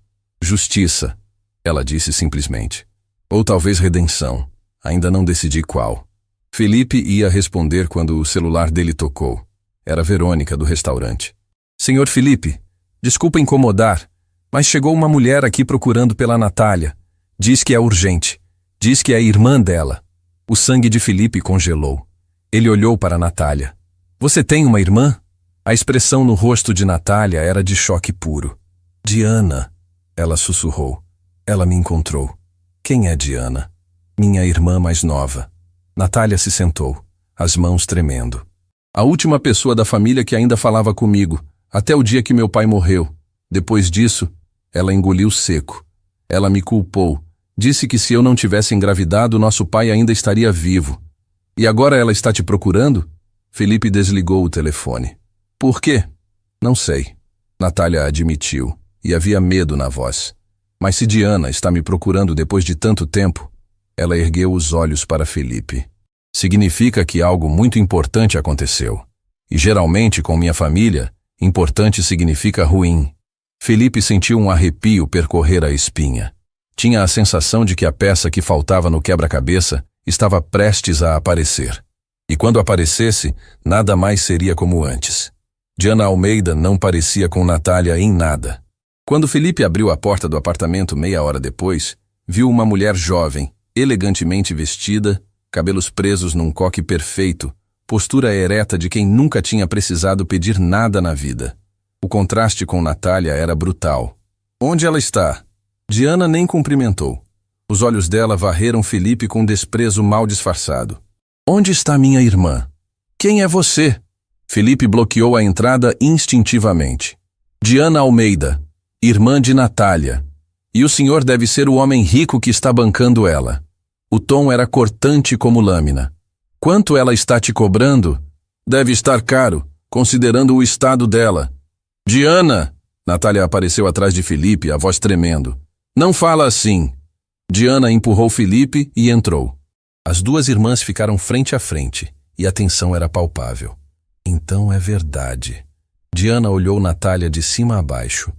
Justiça. Ela disse simplesmente. Ou talvez redenção. Ainda não decidi qual. Felipe ia responder quando o celular dele tocou. Era Verônica, do restaurante. Senhor Felipe, desculpa incomodar, mas chegou uma mulher aqui procurando pela Natália. Diz que é urgente. Diz que é a irmã dela. O sangue de Felipe congelou. Ele olhou para Natália. Você tem uma irmã? A expressão no rosto de Natália era de choque puro. Diana, ela sussurrou. Ela me encontrou. Quem é Diana? Minha irmã mais nova. Natália se sentou, as mãos tremendo. A última pessoa da família que ainda falava comigo, até o dia que meu pai morreu. Depois disso, ela engoliu seco. Ela me culpou. Disse que se eu não tivesse engravidado, nosso pai ainda estaria vivo. E agora ela está te procurando? Felipe desligou o telefone. Por quê? Não sei. Natália admitiu, e havia medo na voz. Mas se Diana está me procurando depois de tanto tempo... Ela ergueu os olhos para Felipe. Significa que algo muito importante aconteceu. E geralmente, com minha família, importante significa ruim. Felipe sentiu um arrepio percorrer a espinha. Tinha a sensação de que a peça que faltava no quebra-cabeça estava prestes a aparecer. E quando aparecesse, nada mais seria como antes. Diana Almeida não parecia com Natália em nada. Quando Felipe abriu a porta do apartamento meia hora depois, viu uma mulher jovem, elegantemente vestida, cabelos presos num coque perfeito, postura ereta de quem nunca tinha precisado pedir nada na vida. O contraste com Natália era brutal. Onde ela está? Diana nem cumprimentou. Os olhos dela varreram Felipe com desprezo mal disfarçado. Onde está minha irmã? Quem é você? Felipe bloqueou a entrada instintivamente. Diana Almeida, irmã de Natália. E o senhor deve ser o homem rico que está bancando ela. O tom era cortante como lâmina. Quanto ela está te cobrando? Deve estar caro, considerando o estado dela. Diana! Natália apareceu atrás de Felipe, a voz tremendo. Não fala assim. Diana empurrou Felipe e entrou. As duas irmãs ficaram frente a frente, e a tensão era palpável. Então é verdade. Diana olhou Natália de cima a baixo.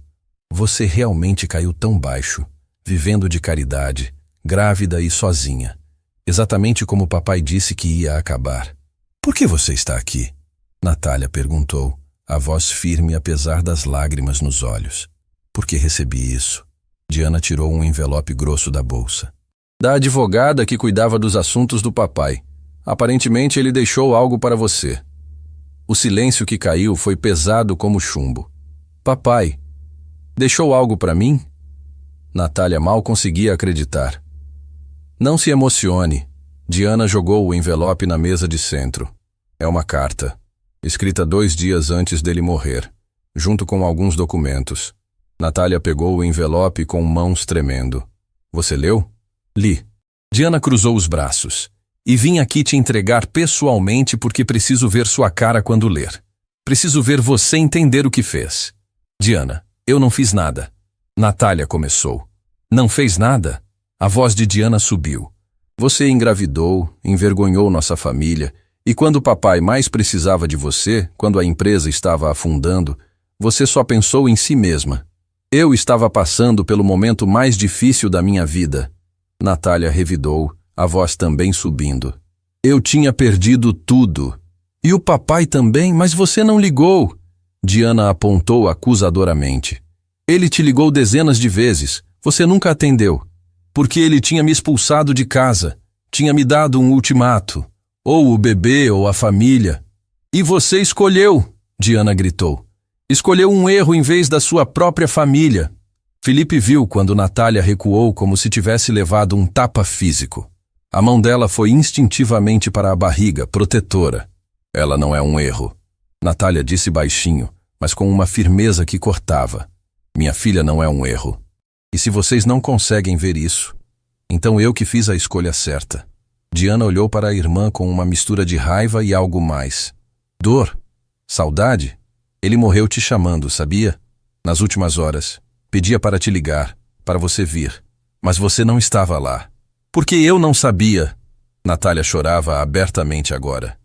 Você realmente caiu tão baixo, vivendo de caridade, grávida e sozinha. Exatamente como o papai disse que ia acabar. Por que você está aqui? Natália perguntou, a voz firme apesar das lágrimas nos olhos. Porque recebi isso. Diana tirou um envelope grosso da bolsa. Da advogada que cuidava dos assuntos do papai. Aparentemente ele deixou algo para você. O silêncio que caiu foi pesado como chumbo. Papai, deixou algo para mim? Natália mal conseguia acreditar. Não se emocione. Diana jogou o envelope na mesa de centro. É uma carta, escrita 2 dias antes dele morrer, junto com alguns documentos. Natália pegou o envelope com mãos tremendo. Você leu? Li. Diana cruzou os braços. E vim aqui te entregar pessoalmente porque preciso ver sua cara quando ler. Preciso ver você entender o que fez. Diana, eu não fiz nada. Natália começou. Não fez nada? A voz de Diana subiu. Você engravidou, envergonhou nossa família, e quando o papai mais precisava de você, quando a empresa estava afundando, você só pensou em si mesma. Eu estava passando pelo momento mais difícil da minha vida. Natália revidou, a voz também subindo. Eu tinha perdido tudo. E o papai também, mas você não ligou. Diana apontou acusadoramente. Ele te ligou dezenas de vezes, você nunca atendeu. Porque ele tinha me expulsado de casa, tinha me dado um ultimato. Ou o bebê ou a família. E você escolheu, Diana gritou. Escolheu um erro em vez da sua própria família. Felipe viu quando Natália recuou como se tivesse levado um tapa físico. A mão dela foi instintivamente para a barriga, protetora. Ela não é um erro. Natália disse baixinho, mas com uma firmeza que cortava. Minha filha não é um erro. E se vocês não conseguem ver isso, então eu que fiz a escolha certa. Diana olhou para a irmã com uma mistura de raiva e algo mais. Dor? Saudade? Ele morreu te chamando, sabia? Nas últimas horas. Pedia para te ligar, para você vir. Mas você não estava lá. Porque eu não sabia. Natália chorava abertamente agora.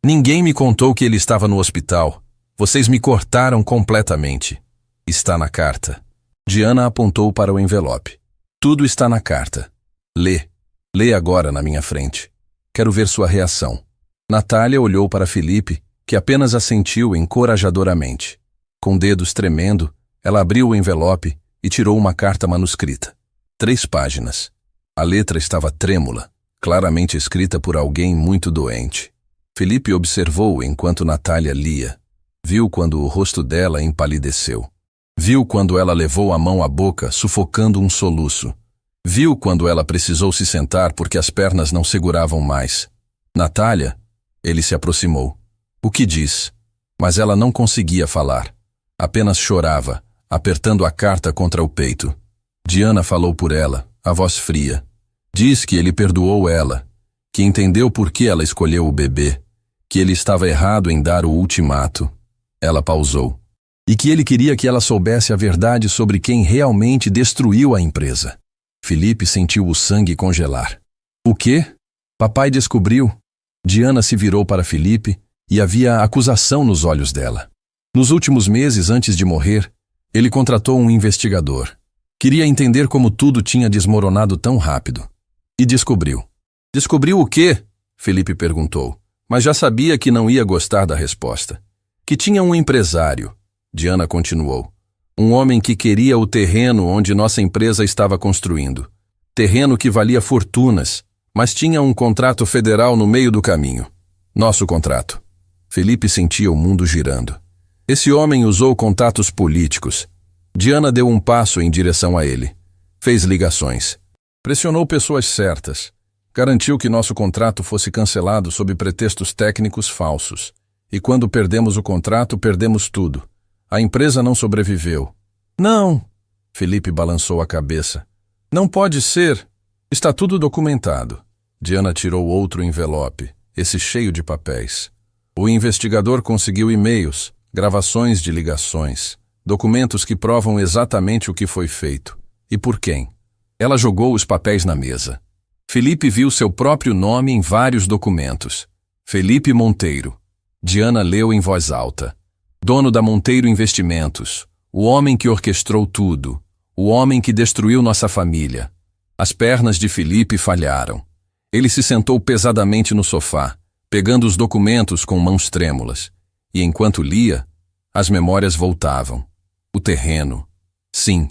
Ninguém me contou que ele estava no hospital. Vocês me cortaram completamente. Está na carta. Diana apontou para o envelope. Tudo está na carta. Lê. Lê agora na minha frente. Quero ver sua reação. Natália olhou para Felipe, que apenas assentiu encorajadoramente. Com dedos tremendo, ela abriu o envelope e tirou uma carta manuscrita. 3 páginas. A letra estava trêmula, claramente escrita por alguém muito doente. Felipe observou enquanto Natália lia. Viu quando o rosto dela empalideceu. Viu quando ela levou a mão à boca, sufocando um soluço. Viu quando ela precisou se sentar porque as pernas não seguravam mais. Natália, ele se aproximou. O que diz? Mas ela não conseguia falar. Apenas chorava, apertando a carta contra o peito. Diana falou por ela, a voz fria. Diz que ele perdoou ela, que entendeu por que ela escolheu o bebê, que ele estava errado em dar o ultimato. Ela pausou. E que ele queria que ela soubesse a verdade sobre quem realmente destruiu a empresa. Felipe sentiu o sangue congelar. O quê? Papai descobriu. Diana se virou para Felipe e havia acusação nos olhos dela. Nos últimos meses, antes de morrer, ele contratou um investigador. Queria entender como tudo tinha desmoronado tão rápido. E descobriu. Descobriu o quê? Felipe perguntou, mas já sabia que não ia gostar da resposta. Que tinha um empresário. Diana continuou. Um homem que queria o terreno onde nossa empresa estava construindo. Terreno que valia fortunas, mas tinha um contrato federal no meio do caminho. Nosso contrato. Felipe sentia o mundo girando. Esse homem usou contatos políticos. Diana deu um passo em direção a ele. Fez ligações. Pressionou pessoas certas. Garantiu que nosso contrato fosse cancelado sob pretextos técnicos falsos. E quando perdemos o contrato, perdemos tudo. A empresa não sobreviveu. Não, Felipe balançou a cabeça. Não pode ser. Está tudo documentado. Diana tirou outro envelope, esse cheio de papéis. O investigador conseguiu e-mails, gravações de ligações, documentos que provam exatamente o que foi feito. E por quem? Ela jogou os papéis na mesa. Felipe viu seu próprio nome em vários documentos. Felipe Monteiro. Diana leu em voz alta. Dono da Monteiro Investimentos, o homem que orquestrou tudo, o homem que destruiu nossa família. As pernas de Felipe falharam. Ele se sentou pesadamente no sofá, pegando os documentos com mãos trêmulas. E enquanto lia, as memórias voltavam. O terreno. Sim,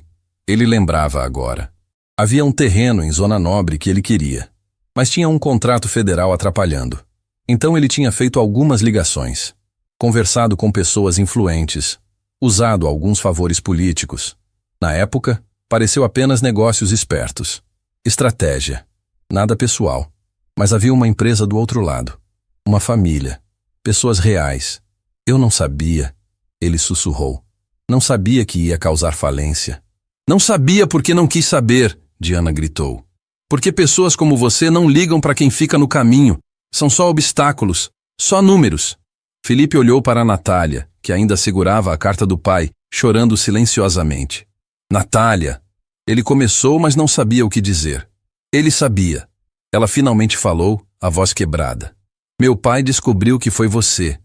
ele lembrava agora. Havia um terreno em Zona Nobre que ele queria, mas tinha um contrato federal atrapalhando. Então ele tinha feito algumas ligações. Conversado com pessoas influentes, usado alguns favores políticos. Na época, pareceu apenas negócios espertos. Estratégia. Nada pessoal. Mas havia uma empresa do outro lado. Uma família. Pessoas reais. Eu não sabia. Ele sussurrou. Não sabia que ia causar falência. Não sabia porque não quis saber, Diana gritou. Porque pessoas como você não ligam para quem fica no caminho. São só obstáculos. Só números. Felipe olhou para Natália, que ainda segurava a carta do pai, chorando silenciosamente. Natália! Ele começou, mas não sabia o que dizer. Ele sabia. Ela finalmente falou, a voz quebrada. Meu pai descobriu que foi você,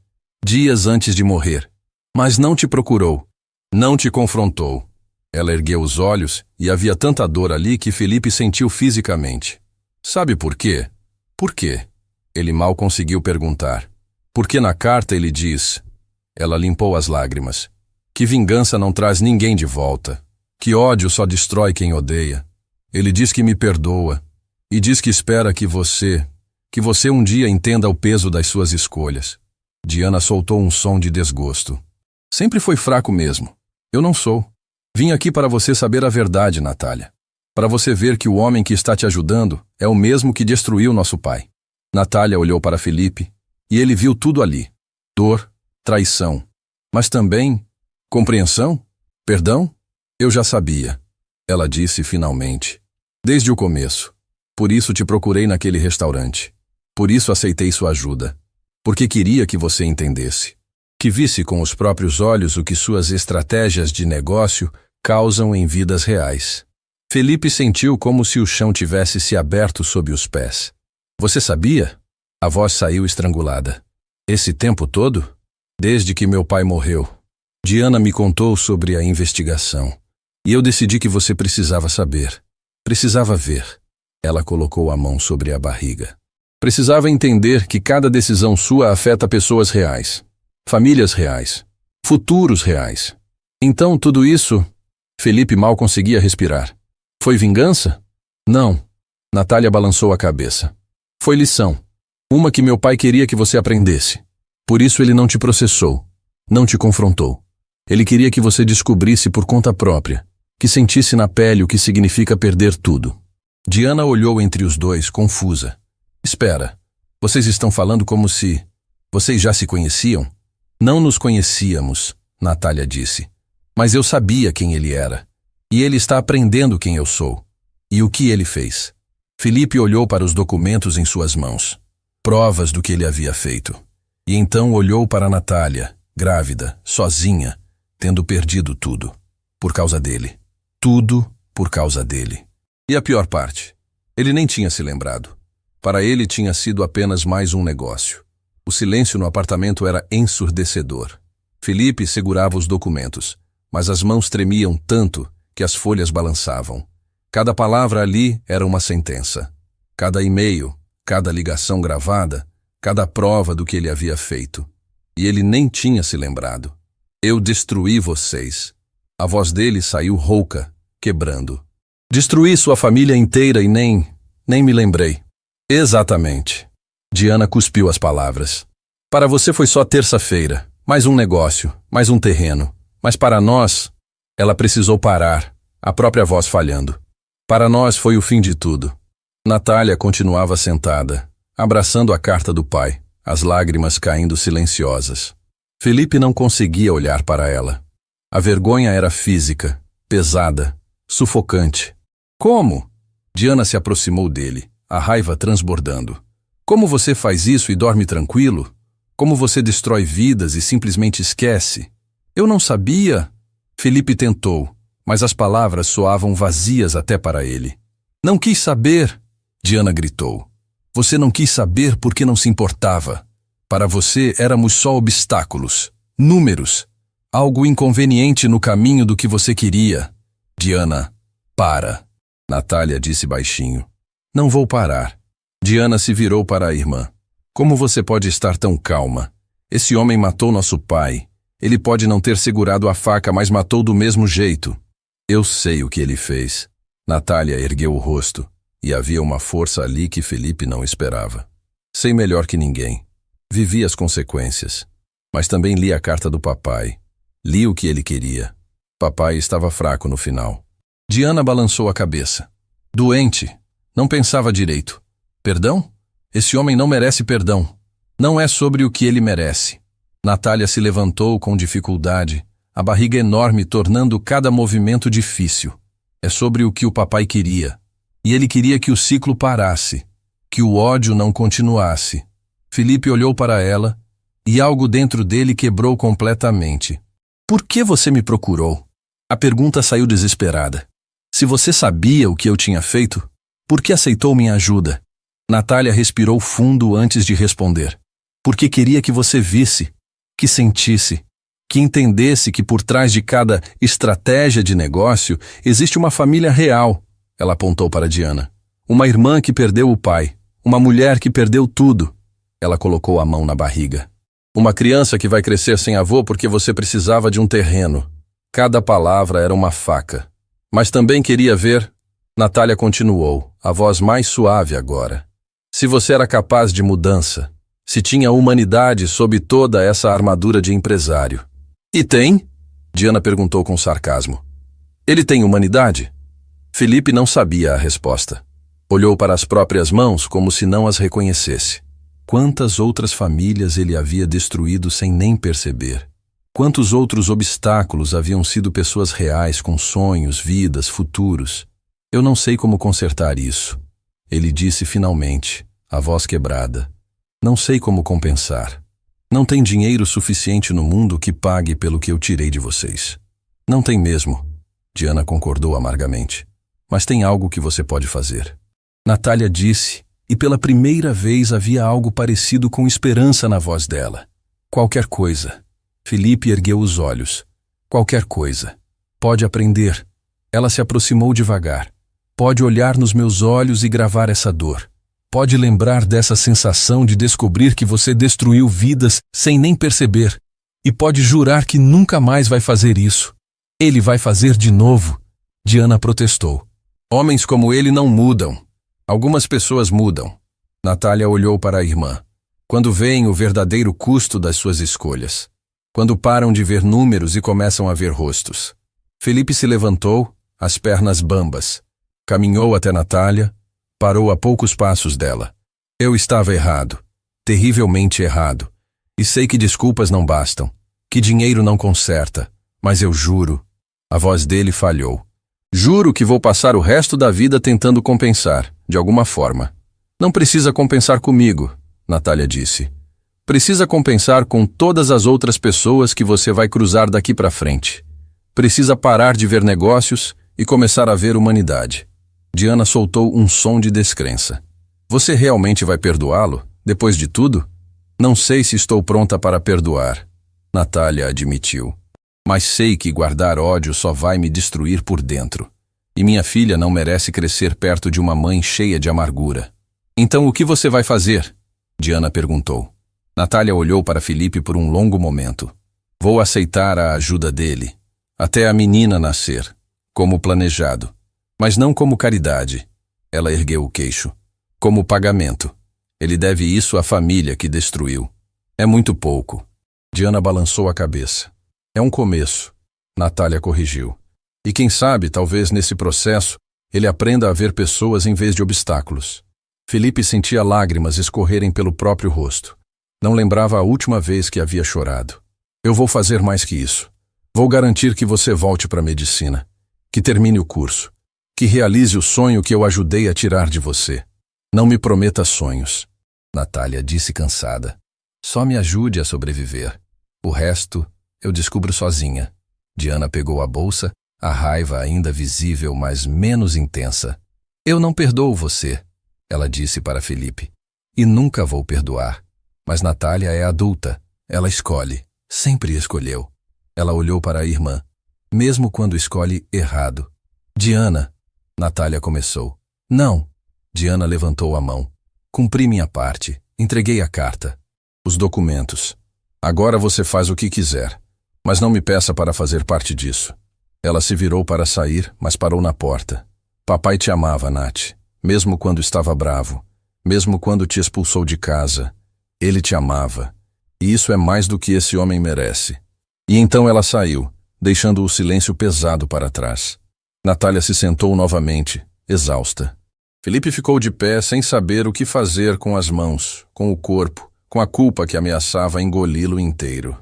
dias antes de morrer. Mas não te procurou. Não te confrontou. Ela ergueu os olhos e havia tanta dor ali que Felipe sentiu fisicamente. Sabe por quê? Por quê? Ele mal conseguiu perguntar. Porque na carta ele diz... Ela limpou as lágrimas. Que vingança não traz ninguém de volta. Que ódio só destrói quem odeia. Ele diz que me perdoa. E diz que espera que você um dia entenda o peso das suas escolhas. Diana soltou um som de desgosto. Sempre foi fraco mesmo. Eu não sou. Vim aqui para você saber a verdade, Natália. Para você ver que o homem que está te ajudando é o mesmo que destruiu nosso pai. Natália olhou para Felipe e ele viu tudo ali. Dor, traição. Mas também compreensão? Perdão? Eu já sabia. Ela disse finalmente. Desde o começo. Por isso te procurei naquele restaurante. Por isso aceitei sua ajuda. Porque queria que você entendesse. Que visse com os próprios olhos o que suas estratégias de negócio causam em vidas reais. Felipe sentiu como se o chão tivesse se aberto sob os pés. Você sabia? A voz saiu estrangulada. Esse tempo todo? Desde que meu pai morreu. Diana me contou sobre a investigação. E eu decidi que você precisava saber. Precisava ver. Ela colocou a mão sobre a barriga. Precisava entender que cada decisão sua afeta pessoas reais. Famílias reais. Futuros reais. Então tudo isso... Felipe mal conseguia respirar. Foi vingança? Não. Natália balançou a cabeça. Foi lição. Uma que meu pai queria que você aprendesse. Por isso ele não te processou. Não te confrontou. Ele queria que você descobrisse por conta própria. Que sentisse na pele o que significa perder tudo. Diana olhou entre os dois, confusa. Espera. Vocês estão falando como se... Vocês já se conheciam? Não nos conhecíamos, Natália disse. Mas eu sabia quem ele era. E ele está aprendendo quem eu sou. E o que ele fez? Felipe olhou para os documentos em suas mãos. Provas do que ele havia feito. E então olhou para Natália, grávida, sozinha, tendo perdido tudo. Por causa dele. Tudo por causa dele. E a pior parte? Ele nem tinha se lembrado. Para ele tinha sido apenas mais um negócio. O silêncio no apartamento era ensurdecedor. Felipe segurava os documentos, mas as mãos tremiam tanto que as folhas balançavam. Cada palavra ali era uma sentença. Cada e-mail, cada ligação gravada, cada prova do que ele havia feito. E ele nem tinha se lembrado. Eu destruí vocês. A voz dele saiu rouca, quebrando. Destruí sua família inteira e nem me lembrei. Exatamente. Diana cuspiu as palavras. Para você foi só terça-feira, mais um negócio, mais um terreno. Mas para nós, ela precisou parar, a própria voz falhando. Para nós foi o fim de tudo. Natália continuava sentada, abraçando a carta do pai, as lágrimas caindo silenciosas. Felipe não conseguia olhar para ela. A vergonha era física, pesada, sufocante. Como? Diana se aproximou dele, a raiva transbordando. Como você faz isso e dorme tranquilo? Como você destrói vidas e simplesmente esquece? Eu não sabia. Felipe tentou, mas as palavras soavam vazias até para ele. Não quis saber, Diana gritou. Você não quis saber porque não se importava. Para você éramos só obstáculos, números, algo inconveniente no caminho do que você queria. Diana, para. Natália disse baixinho. Não vou parar. Diana se virou para a irmã. Como você pode estar tão calma? Esse homem matou nosso pai. Ele pode não ter segurado a faca, mas matou do mesmo jeito. Eu sei o que ele fez. Natália ergueu o rosto, e havia uma força ali que Felipe não esperava. Sei melhor que ninguém. Vivi as consequências. Mas também li a carta do papai. Li o que ele queria. Papai estava fraco no final. Diana balançou a cabeça. Doente. Não pensava direito. Perdão? Esse homem não merece perdão. Não é sobre o que ele merece. Natália se levantou com dificuldade, a barriga enorme tornando cada movimento difícil. É sobre o que o papai queria. E ele queria que o ciclo parasse, que o ódio não continuasse. Felipe olhou para ela, e algo dentro dele quebrou completamente. Por que você me procurou? A pergunta saiu desesperada. Se você sabia o que eu tinha feito, por que aceitou minha ajuda? Natália respirou fundo antes de responder. Porque queria que você visse, que sentisse, que entendesse que por trás de cada estratégia de negócio existe uma família real. Ela apontou para Diana. Uma irmã que perdeu o pai, uma mulher que perdeu tudo. Ela colocou a mão na barriga. Uma criança que vai crescer sem avô porque você precisava de um terreno. Cada palavra era uma faca. Mas também queria ver... Natália continuou, a voz mais suave agora. Se você era capaz de mudança, se tinha humanidade sob toda essa armadura de empresário. E tem? Diana perguntou com sarcasmo. Ele tem humanidade? Felipe não sabia a resposta. Olhou para as próprias mãos como se não as reconhecesse. Quantas outras famílias ele havia destruído sem nem perceber? Quantos outros obstáculos haviam sido pessoas reais com sonhos, vidas, futuros? Eu não sei como consertar isso. Ele disse finalmente, a voz quebrada. Não sei como compensar. Não tem dinheiro suficiente no mundo que pague pelo que eu tirei de vocês. Não tem mesmo. Diana concordou amargamente. Mas tem algo que você pode fazer. Natália disse, e pela primeira vez havia algo parecido com esperança na voz dela. Qualquer coisa. Felipe ergueu os olhos. Qualquer coisa. Pode aprender. Ela se aproximou devagar. Pode olhar nos meus olhos e gravar essa dor. Pode lembrar dessa sensação de descobrir que você destruiu vidas sem nem perceber. E pode jurar que nunca mais vai fazer isso. Ele vai fazer de novo. Diana protestou. Homens como ele não mudam. Algumas pessoas mudam. Natália olhou para a irmã. Quando veem o verdadeiro custo das suas escolhas. Quando param de ver números e começam a ver rostos. Felipe se levantou, as pernas bambas. Caminhou até Natália, parou a poucos passos dela. Eu estava errado, terrivelmente errado. E sei que desculpas não bastam, que dinheiro não conserta, mas eu juro. A voz dele falhou. Juro que vou passar o resto da vida tentando compensar, de alguma forma. Não precisa compensar comigo, Natália disse. Precisa compensar com todas as outras pessoas que você vai cruzar daqui para frente. Precisa parar de ver negócios e começar a ver humanidade. Diana soltou um som de descrença. Você realmente vai perdoá-lo, depois de tudo? Não sei se estou pronta para perdoar, Natália admitiu. Mas sei que guardar ódio só vai me destruir por dentro. E minha filha não merece crescer perto de uma mãe cheia de amargura. Então o que você vai fazer? Diana perguntou. Natália olhou para Felipe por um longo momento. Vou aceitar a ajuda dele, até a menina nascer, como planejado. Mas não como caridade. Ela ergueu o queixo. Como pagamento. Ele deve isso à família que destruiu. É muito pouco. Diana balançou a cabeça. É um começo. Natália corrigiu. E quem sabe, talvez nesse processo, ele aprenda a ver pessoas em vez de obstáculos. Felipe sentia lágrimas escorrerem pelo próprio rosto. Não lembrava a última vez que havia chorado. Eu vou fazer mais que isso. Vou garantir que você volte para a medicina. Que termine o curso. Que realize o sonho que eu ajudei a tirar de você. Não me prometa sonhos. Natália disse cansada. Só me ajude a sobreviver. O resto eu descubro sozinha. Diana pegou a bolsa, a raiva ainda visível, mas menos intensa. Eu não perdoo você, ela disse para Felipe. E nunca vou perdoar. Mas Natália é adulta. Ela escolhe. Sempre escolheu. Ela olhou para a irmã. Mesmo quando escolhe errado. Diana... Natália começou. Não. Diana levantou a mão. Cumpri minha parte. Entreguei a carta. Os documentos. Agora você faz o que quiser. Mas não me peça para fazer parte disso. Ela se virou para sair, mas parou na porta. Papai te amava, Nath. Mesmo quando estava bravo. Mesmo quando te expulsou de casa. Ele te amava. E isso é mais do que esse homem merece. E então ela saiu, deixando o silêncio pesado para trás. Natália se sentou novamente, exausta. Felipe ficou de pé sem saber o que fazer com as mãos, com o corpo, com a culpa que ameaçava engoli-lo inteiro.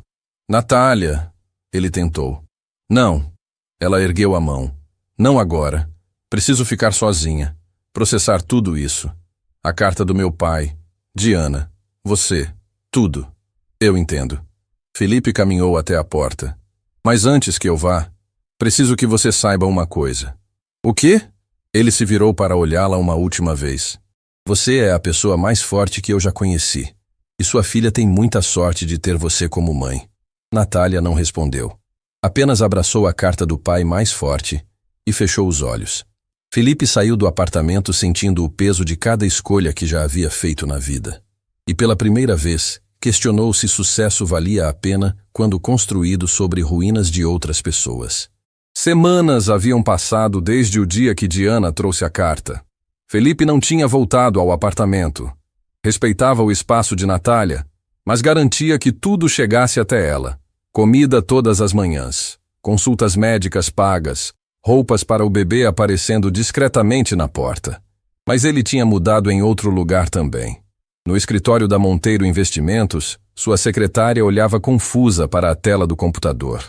Natália, ele tentou. Não. Ela ergueu a mão. Não agora. Preciso ficar sozinha. Processar tudo isso. A carta do meu pai. Diana. Você. Tudo. Eu entendo. Felipe caminhou até a porta. Mas antes que eu vá, preciso que você saiba uma coisa. O quê? Ele se virou para olhá-la uma última vez. Você é a pessoa mais forte que eu já conheci. E sua filha tem muita sorte de ter você como mãe. Natália não respondeu. Apenas abraçou a carta do pai mais forte e fechou os olhos. Felipe saiu do apartamento sentindo o peso de cada escolha que já havia feito na vida. E pela primeira vez, questionou se sucesso valia a pena quando construído sobre ruínas de outras pessoas. Semanas haviam passado desde o dia que Diana trouxe a carta. Felipe não tinha voltado ao apartamento. Respeitava o espaço de Natália, mas garantia que tudo chegasse até ela. Comida todas as manhãs, consultas médicas pagas, roupas para o bebê aparecendo discretamente na porta. Mas ele tinha mudado em outro lugar também. No escritório da Monteiro Investimentos, sua secretária olhava confusa para a tela do computador.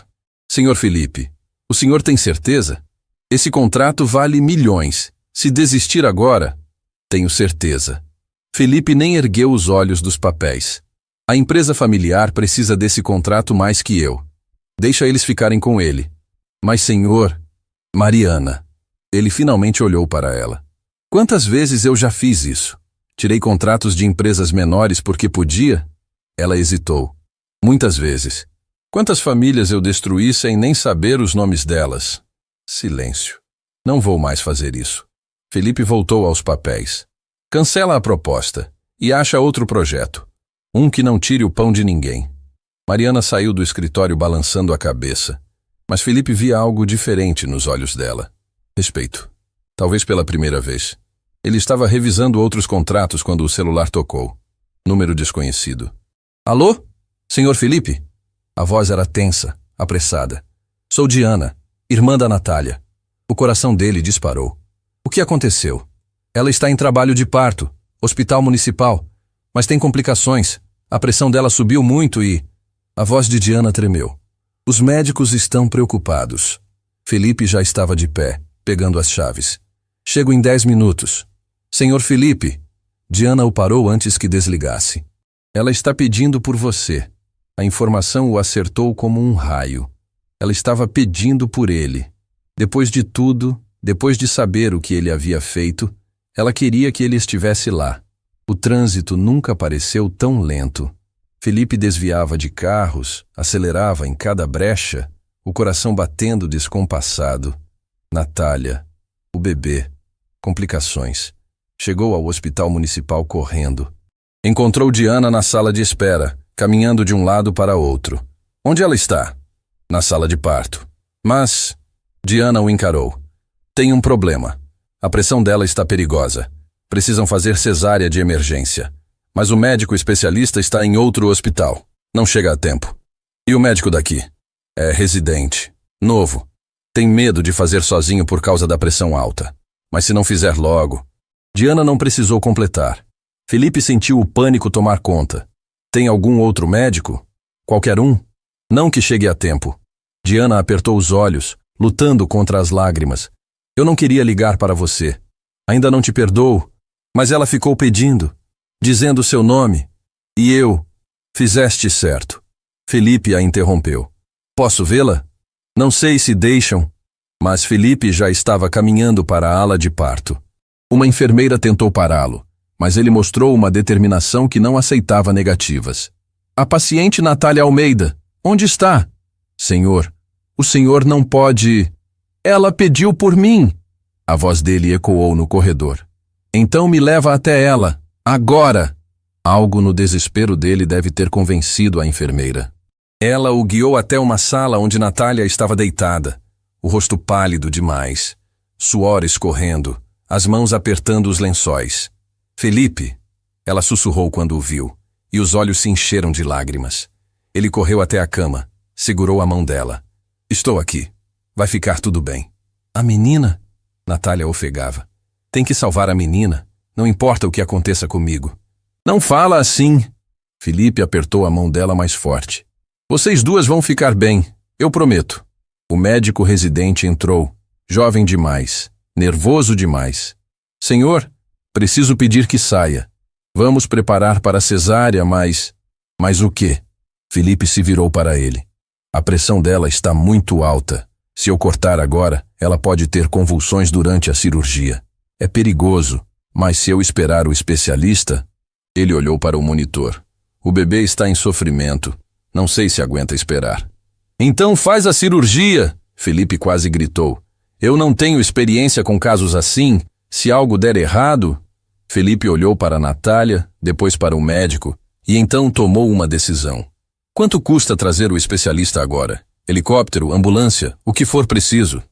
Senhor Felipe, o senhor tem certeza? Esse contrato vale milhões. Se desistir agora, tenho certeza. Felipe nem ergueu os olhos dos papéis. A empresa familiar precisa desse contrato mais que eu. Deixa eles ficarem com ele. Mas, senhor, Mariana. Ele finalmente olhou para ela. Quantas vezes eu já fiz isso? Tirei contratos de empresas menores porque podia? Ela hesitou. Muitas vezes. Quantas famílias eu destruí sem nem saber os nomes delas? Silêncio. Não vou mais fazer isso. Felipe voltou aos papéis. Cancela a proposta e acha outro projeto. Um que não tire o pão de ninguém. Mariana saiu do escritório balançando a cabeça, mas Felipe via algo diferente nos olhos dela. Respeito. Talvez pela primeira vez. Ele estava revisando outros contratos quando o celular tocou. Número desconhecido. Alô? Senhor Felipe? A voz era tensa, apressada. Sou Diana, irmã da Natália. O coração dele disparou. O que aconteceu? Ela está em trabalho de parto, hospital municipal, mas tem complicações. A pressão dela subiu muito e... A voz de Diana tremeu. Os médicos estão preocupados. Felipe já estava de pé, pegando as chaves. Chego em 10 minutos. Senhor Felipe. Diana o parou antes que desligasse. Ela está pedindo por você. A informação o acertou como um raio. Ela estava pedindo por ele. Depois de tudo, depois de saber o que ele havia feito, ela queria que ele estivesse lá. O trânsito nunca pareceu tão lento. Felipe desviava de carros, acelerava em cada brecha, o coração batendo descompassado. Natália, o bebê, complicações. Chegou ao hospital municipal correndo. Encontrou Diana na sala de espera, caminhando de um lado para outro. Onde ela está? Na sala de parto. Mas... Diana o encarou. Tem um problema. A pressão dela está perigosa. Precisam fazer cesárea de emergência. Mas o médico especialista está em outro hospital. Não chega a tempo. E o médico daqui? É residente. Novo. Tem medo de fazer sozinho por causa da pressão alta. Mas se não fizer logo... Diana não precisou completar. Felipe sentiu o pânico tomar conta. Tem algum outro médico? Qualquer um? Não que chegue a tempo. Diana apertou os olhos, lutando contra as lágrimas. Eu não queria ligar para você. Ainda não te perdoo. Mas ela ficou pedindo, dizendo seu nome. E eu... Fizeste certo. Felipe a interrompeu. Posso vê-la? Não sei se deixam. Mas Felipe já estava caminhando para a ala de parto. Uma enfermeira tentou pará-lo, mas ele mostrou uma determinação que não aceitava negativas. A paciente Natália Almeida, onde está? Senhor, o senhor não pode... Ela pediu por mim. A voz dele ecoou no corredor. Então me leva até ela, agora. Algo no desespero dele deve ter convencido a enfermeira. Ela o guiou até uma sala onde Natália estava deitada, o rosto pálido demais, suor escorrendo, as mãos apertando os lençóis. Felipe, ela sussurrou quando o viu, e os olhos se encheram de lágrimas. Ele correu até a cama, segurou a mão dela. Estou aqui. Vai ficar tudo bem. A menina? Natália ofegava. Tem que salvar a menina, não importa o que aconteça comigo. Não fala assim. Felipe apertou a mão dela mais forte. Vocês duas vão ficar bem, eu prometo. O médico residente entrou, jovem demais, nervoso demais. Senhor, preciso pedir que saia. Vamos preparar para a cesárea, mas... Mas o quê? Felipe se virou para ele. A pressão dela está muito alta. Se eu cortar agora, ela pode ter convulsões durante a cirurgia. É perigoso, mas se eu esperar o especialista... Ele olhou para o monitor. O bebê está em sofrimento. Não sei se aguenta esperar. Então faz a cirurgia! Felipe quase gritou. Eu não tenho experiência com casos assim. Se algo der errado... Felipe olhou para Natália, depois para o médico, e então tomou uma decisão. Quanto custa trazer o especialista agora? Helicóptero, ambulância, o que for preciso.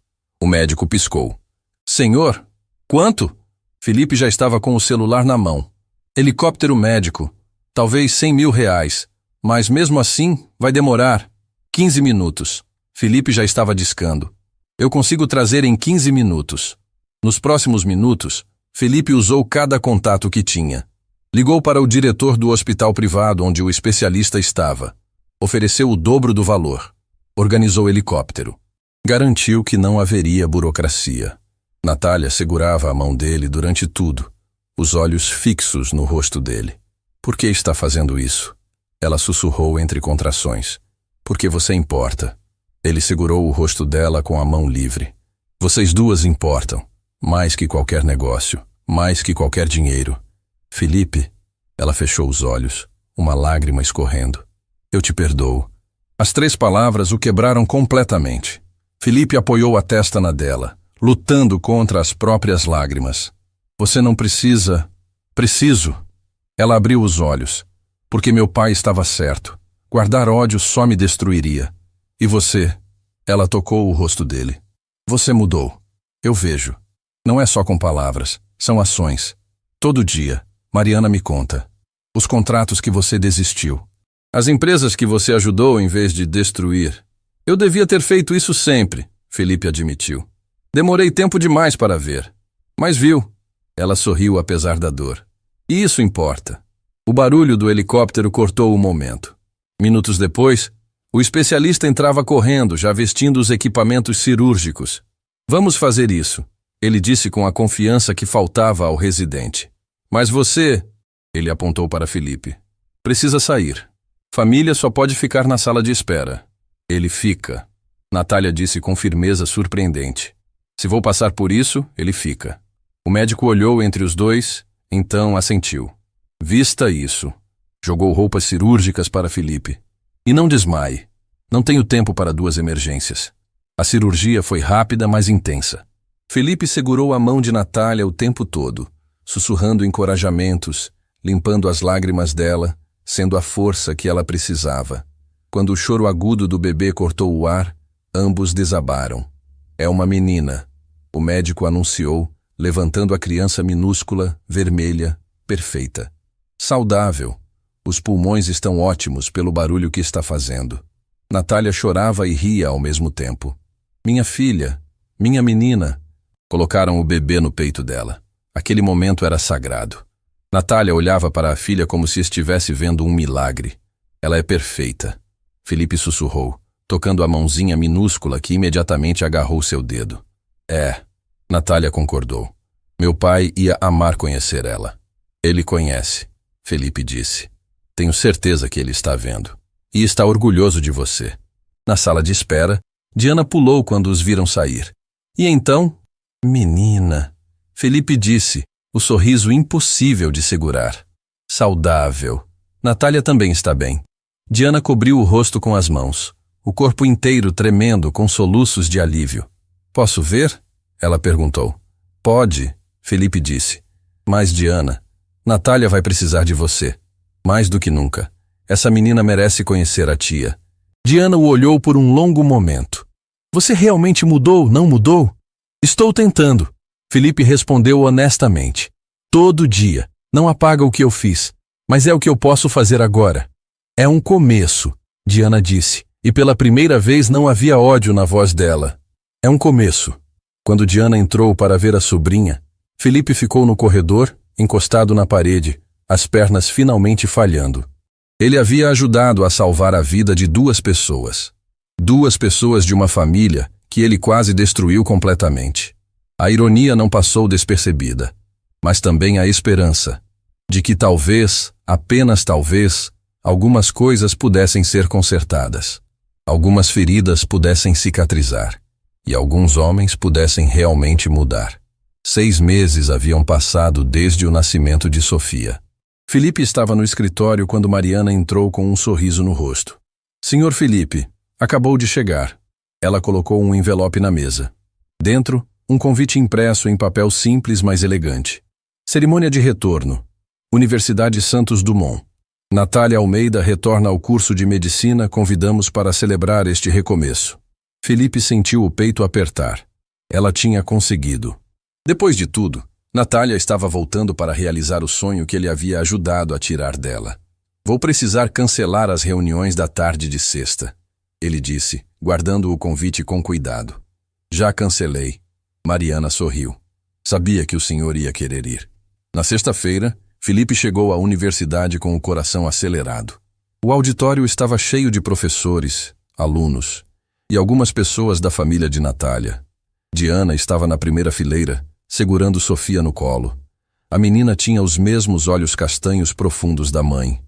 O médico piscou. Senhor, quanto? Felipe já estava com o celular na mão. Helicóptero médico, talvez 100 mil reais, mas mesmo assim vai demorar 15 minutos. Felipe já estava discando. Eu consigo trazer em 15 minutos. Nos próximos minutos, Felipe usou cada contato que tinha. Ligou para o diretor do hospital privado onde o especialista estava. Ofereceu o dobro do valor. Organizou helicóptero. Garantiu que não haveria burocracia. Natália segurava a mão dele durante tudo, os olhos fixos no rosto dele. Por que está fazendo isso? Ela sussurrou entre contrações. Porque você importa. Ele segurou o rosto dela com a mão livre. Vocês duas importam. Mais que qualquer negócio. Mais que qualquer dinheiro. Felipe, ela fechou os olhos, uma lágrima escorrendo. Eu te perdoo. As 3 palavras o quebraram completamente. Felipe apoiou a testa na dela, lutando contra as próprias lágrimas. Você não precisa... Preciso. Ela abriu os olhos. Porque meu pai estava certo. Guardar ódio só me destruiria. E você? Ela tocou o rosto dele. Você mudou. Eu vejo. Não é só com palavras, são ações. Todo dia, Mariana me conta. Os contratos que você desistiu. As empresas que você ajudou em vez de destruir. Eu devia ter feito isso sempre, Felipe admitiu. Demorei tempo demais para ver. Mas viu. Ela sorriu apesar da dor. E isso importa. O barulho do helicóptero cortou o momento. Minutos depois, o especialista entrava correndo, já vestindo os equipamentos cirúrgicos. Vamos fazer isso, ele disse com a confiança que faltava ao residente. Mas você, ele apontou para Felipe, precisa sair. Família só pode ficar na sala de espera. Ele fica. Natália disse com firmeza surpreendente. Se vou passar por isso, ele fica. O médico olhou entre os dois, então assentiu. Vista isso. Jogou roupas cirúrgicas para Felipe. E não desmaie. Não tenho tempo para 2 emergências. A cirurgia foi rápida, mas intensa. Felipe segurou a mão de Natália o tempo todo, sussurrando encorajamentos, limpando as lágrimas dela, sendo a força que ela precisava. Quando o choro agudo do bebê cortou o ar, ambos desabaram. É uma menina, o médico anunciou, levantando a criança minúscula, vermelha, perfeita. Saudável. Os pulmões estão ótimos pelo barulho que está fazendo. Natália chorava e ria ao mesmo tempo. Minha filha, minha menina. Colocaram o bebê no peito dela. Aquele momento era sagrado. Natália olhava para a filha como se estivesse vendo um milagre. Ela é perfeita. Felipe sussurrou, tocando a mãozinha minúscula que imediatamente agarrou seu dedo. É, Natália concordou. Meu pai ia amar conhecer ela. Ele conhece, Felipe disse. Tenho certeza que ele está vendo. E está orgulhoso de você. Na sala de espera, Diana pulou quando os viram sair. E então... Menina, Felipe disse, o sorriso impossível de segurar. Saudável. Natália também está bem. Diana cobriu o rosto com as mãos, o corpo inteiro tremendo com soluços de alívio. Posso ver? Ela perguntou. Pode, Felipe disse. Mas Diana, Natália vai precisar de você. Mais do que nunca. Essa menina merece conhecer a tia. Diana o olhou por um longo momento. Você realmente mudou, não mudou? Estou tentando. Felipe respondeu honestamente. Todo dia. Não apaga o que eu fiz. Mas é o que eu posso fazer agora. É um começo, Diana disse. E pela primeira vez não havia ódio na voz dela. É um começo. Quando Diana entrou para ver a sobrinha, Felipe ficou no corredor, encostado na parede, as pernas finalmente falhando. Ele havia ajudado a salvar a vida de 2 pessoas. 2 pessoas de uma família que ele quase destruiu completamente. A ironia não passou despercebida, mas também a esperança de que talvez, apenas talvez, algumas coisas pudessem ser consertadas, algumas feridas pudessem cicatrizar e alguns homens pudessem realmente mudar. 6 meses haviam passado desde o nascimento de Sofia. Felipe estava no escritório quando Mariana entrou com um sorriso no rosto. Senhor Felipe, acabou de chegar. Ela colocou um envelope na mesa. Dentro, um convite impresso em papel simples, mas elegante. Cerimônia de retorno. Universidade Santos Dumont. Natália Almeida retorna ao curso de medicina, convidamos para celebrar este recomeço. Felipe sentiu o peito apertar. Ela tinha conseguido. Depois de tudo, Natália estava voltando para realizar o sonho que ele havia ajudado a tirar dela. Vou precisar cancelar as reuniões da tarde de sexta, ele disse, guardando o convite com cuidado. Já cancelei. Mariana sorriu. Sabia que o senhor ia querer ir. Na sexta-feira, Felipe chegou à universidade com o coração acelerado. O auditório estava cheio de professores, alunos e algumas pessoas da família de Natália. Diana estava na primeira fileira, segurando Sofia no colo. A menina tinha os mesmos olhos castanhos profundos da mãe.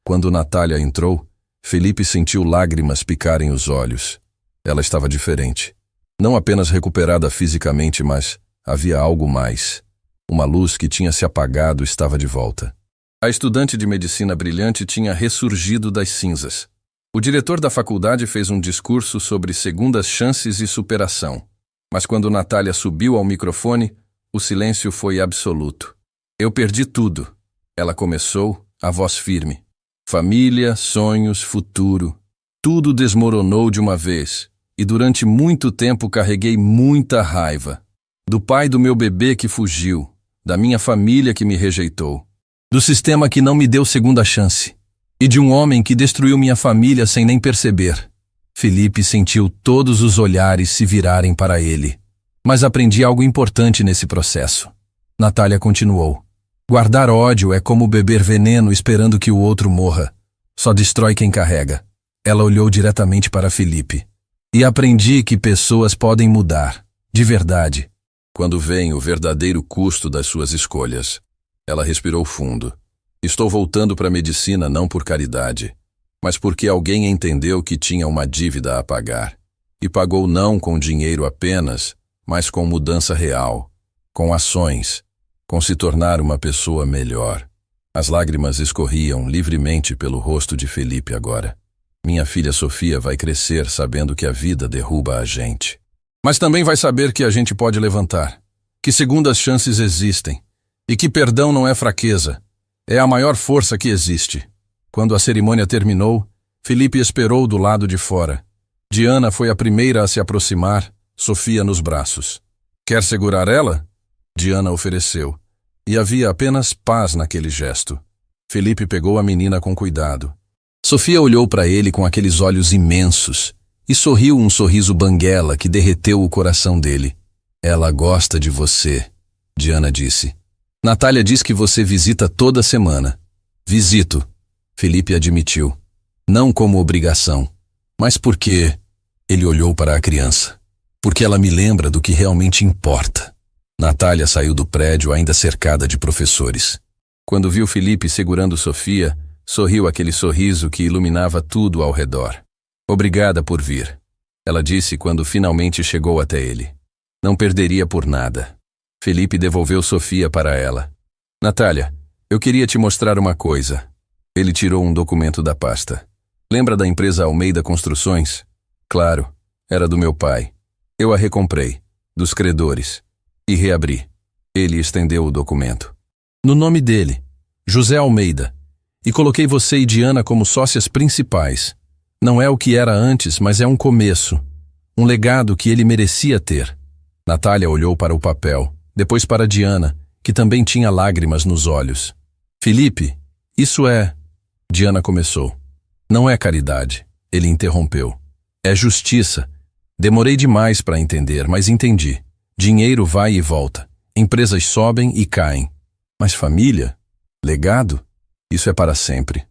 Quando Natália entrou, Felipe sentiu lágrimas picarem os olhos. Ela estava diferente. Não apenas recuperada fisicamente, mas havia algo mais. Uma luz que tinha se apagado estava de volta. A estudante de medicina brilhante tinha ressurgido das cinzas. O diretor da faculdade fez um discurso sobre segundas chances e superação. Mas quando Natália subiu ao microfone, o silêncio foi absoluto. Eu perdi tudo. Ela começou, a voz firme. Família, sonhos, futuro. Tudo desmoronou de uma vez. E durante muito tempo carreguei muita raiva. Do pai do meu bebê que fugiu. Da minha família que me rejeitou. Do sistema que não me deu segunda chance. E de um homem que destruiu minha família sem nem perceber. Felipe sentiu todos os olhares se virarem para ele. Mas aprendi algo importante nesse processo. Natália continuou. Guardar ódio é como beber veneno esperando que o outro morra. Só destrói quem carrega. Ela olhou diretamente para Felipe. E aprendi que pessoas podem mudar. De verdade. Quando vem o verdadeiro custo das suas escolhas. Ela respirou fundo. Estou voltando para a medicina não por caridade, mas porque alguém entendeu que tinha uma dívida a pagar. E pagou não com dinheiro apenas, mas com mudança real, com ações, com se tornar uma pessoa melhor. As lágrimas escorriam livremente pelo rosto de Felipe agora. Minha filha Sofia vai crescer sabendo que a vida derruba a gente. Mas também vai saber que a gente pode levantar, que segundas chances existem, e que perdão não é fraqueza, é a maior força que existe. Quando a cerimônia terminou, Felipe esperou do lado de fora. Diana foi a primeira a se aproximar, Sofia nos braços. Quer segurar ela? Diana ofereceu. E havia apenas paz naquele gesto. Felipe pegou a menina com cuidado. Sofia olhou para ele com aqueles olhos imensos e sorriu um sorriso banguela que derreteu o coração dele. Ela gosta de você, Diana disse. Natália diz que você visita toda semana. Visito. Felipe admitiu. Não como obrigação, mas porque... Ele olhou para a criança. Porque ela me lembra do que realmente importa. Natália saiu do prédio ainda cercada de professores. Quando viu Felipe segurando Sofia, sorriu aquele sorriso que iluminava tudo ao redor. Obrigada por vir, ela disse quando finalmente chegou até ele. Não perderia por nada. Felipe devolveu Sofia para ela. Natália, eu queria te mostrar uma coisa. Ele tirou um documento da pasta. Lembra da empresa Almeida Construções? Claro, era do meu pai. Eu a recomprei, dos credores, e reabri. Ele estendeu o documento. No nome dele, José Almeida. E coloquei você e Diana como sócias principais. Não é o que era antes, mas é um começo. Um legado que ele merecia ter. Natália olhou para o papel, depois para Diana, que também tinha lágrimas nos olhos. Felipe, isso é... Diana começou. Não é caridade, ele interrompeu. É justiça. Demorei demais para entender, mas entendi. Dinheiro vai e volta. Empresas sobem e caem. Mas família? Legado? Isso é para sempre.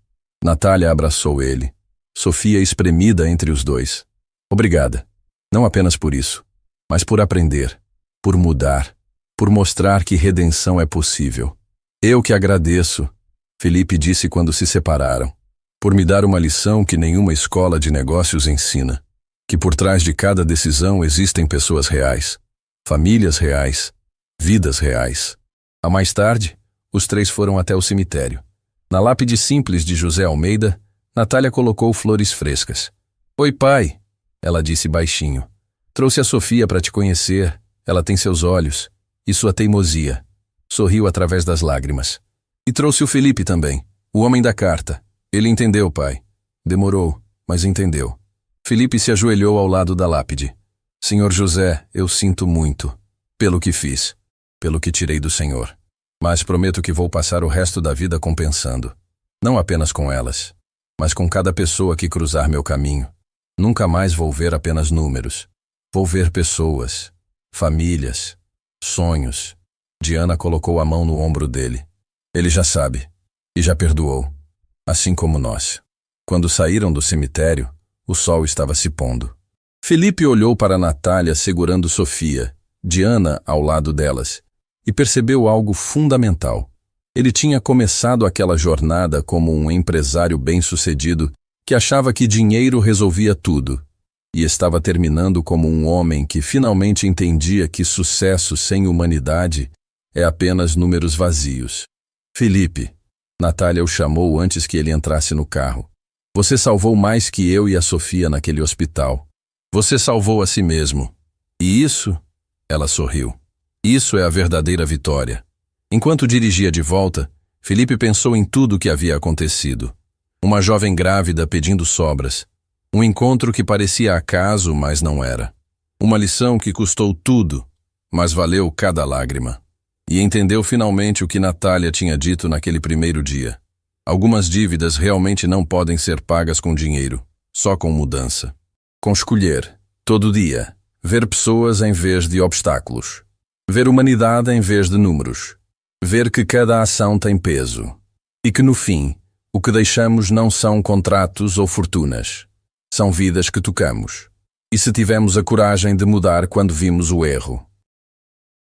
Natália abraçou ele. Sofia espremida entre os dois. Obrigada. Não apenas por isso, mas por aprender, por mudar, por mostrar que redenção é possível. Eu que agradeço, Felipe disse quando se separaram. por me dar uma lição que nenhuma escola de negócios ensina, que por trás de cada decisão existem pessoas reais, famílias reais, vidas reais. A mais tarde, os três foram até o cemitério. Na lápide simples de José Almeida, Natália colocou flores frescas. Oi, pai, ela disse baixinho. Trouxe a Sofia para te conhecer. Ela tem seus olhos e sua teimosia. Sorriu através das lágrimas. E trouxe o Felipe também, o homem da carta. Ele entendeu, pai. Demorou, mas entendeu. Felipe se ajoelhou ao lado da lápide. Senhor José, eu sinto muito, pelo que fiz, pelo que tirei do Senhor. Mas prometo que vou passar o resto da vida compensando. Não apenas com elas, mas com cada pessoa que cruzar meu caminho. Nunca mais vou ver apenas números. Vou ver pessoas, famílias, sonhos. Diana colocou a mão no ombro dele. Ele já sabe, e já perdoou, assim como nós. Quando saíram do cemitério, o sol estava se pondo. Felipe olhou para Natália segurando Sofia, Diana ao lado delas, e percebeu algo fundamental. Ele tinha começado aquela jornada como um empresário bem-sucedido que achava que dinheiro resolvia tudo, e estava terminando como um homem que finalmente entendia que sucesso sem humanidade é apenas números vazios. Felipe, Natália o chamou antes que ele entrasse no carro. Você salvou mais que eu e a Sofia naquele hospital. Você salvou a si mesmo. E isso, ela sorriu. Isso é a verdadeira vitória. Enquanto dirigia de volta, Felipe pensou em tudo o que havia acontecido. Uma jovem grávida pedindo sobras. Um encontro que parecia acaso, mas não era. Uma lição que custou tudo, mas valeu cada lágrima. E entendeu finalmente o que Natália tinha dito naquele primeiro dia. Algumas dívidas realmente não podem ser pagas com dinheiro, só com mudança. Com escolher, todo dia, ver pessoas em vez de obstáculos. Ver humanidade em vez de números. Ver que cada ação tem peso. E que no fim, o que deixamos não são contratos ou fortunas. São vidas que tocamos. E se tivemos a coragem de mudar quando vimos o erro.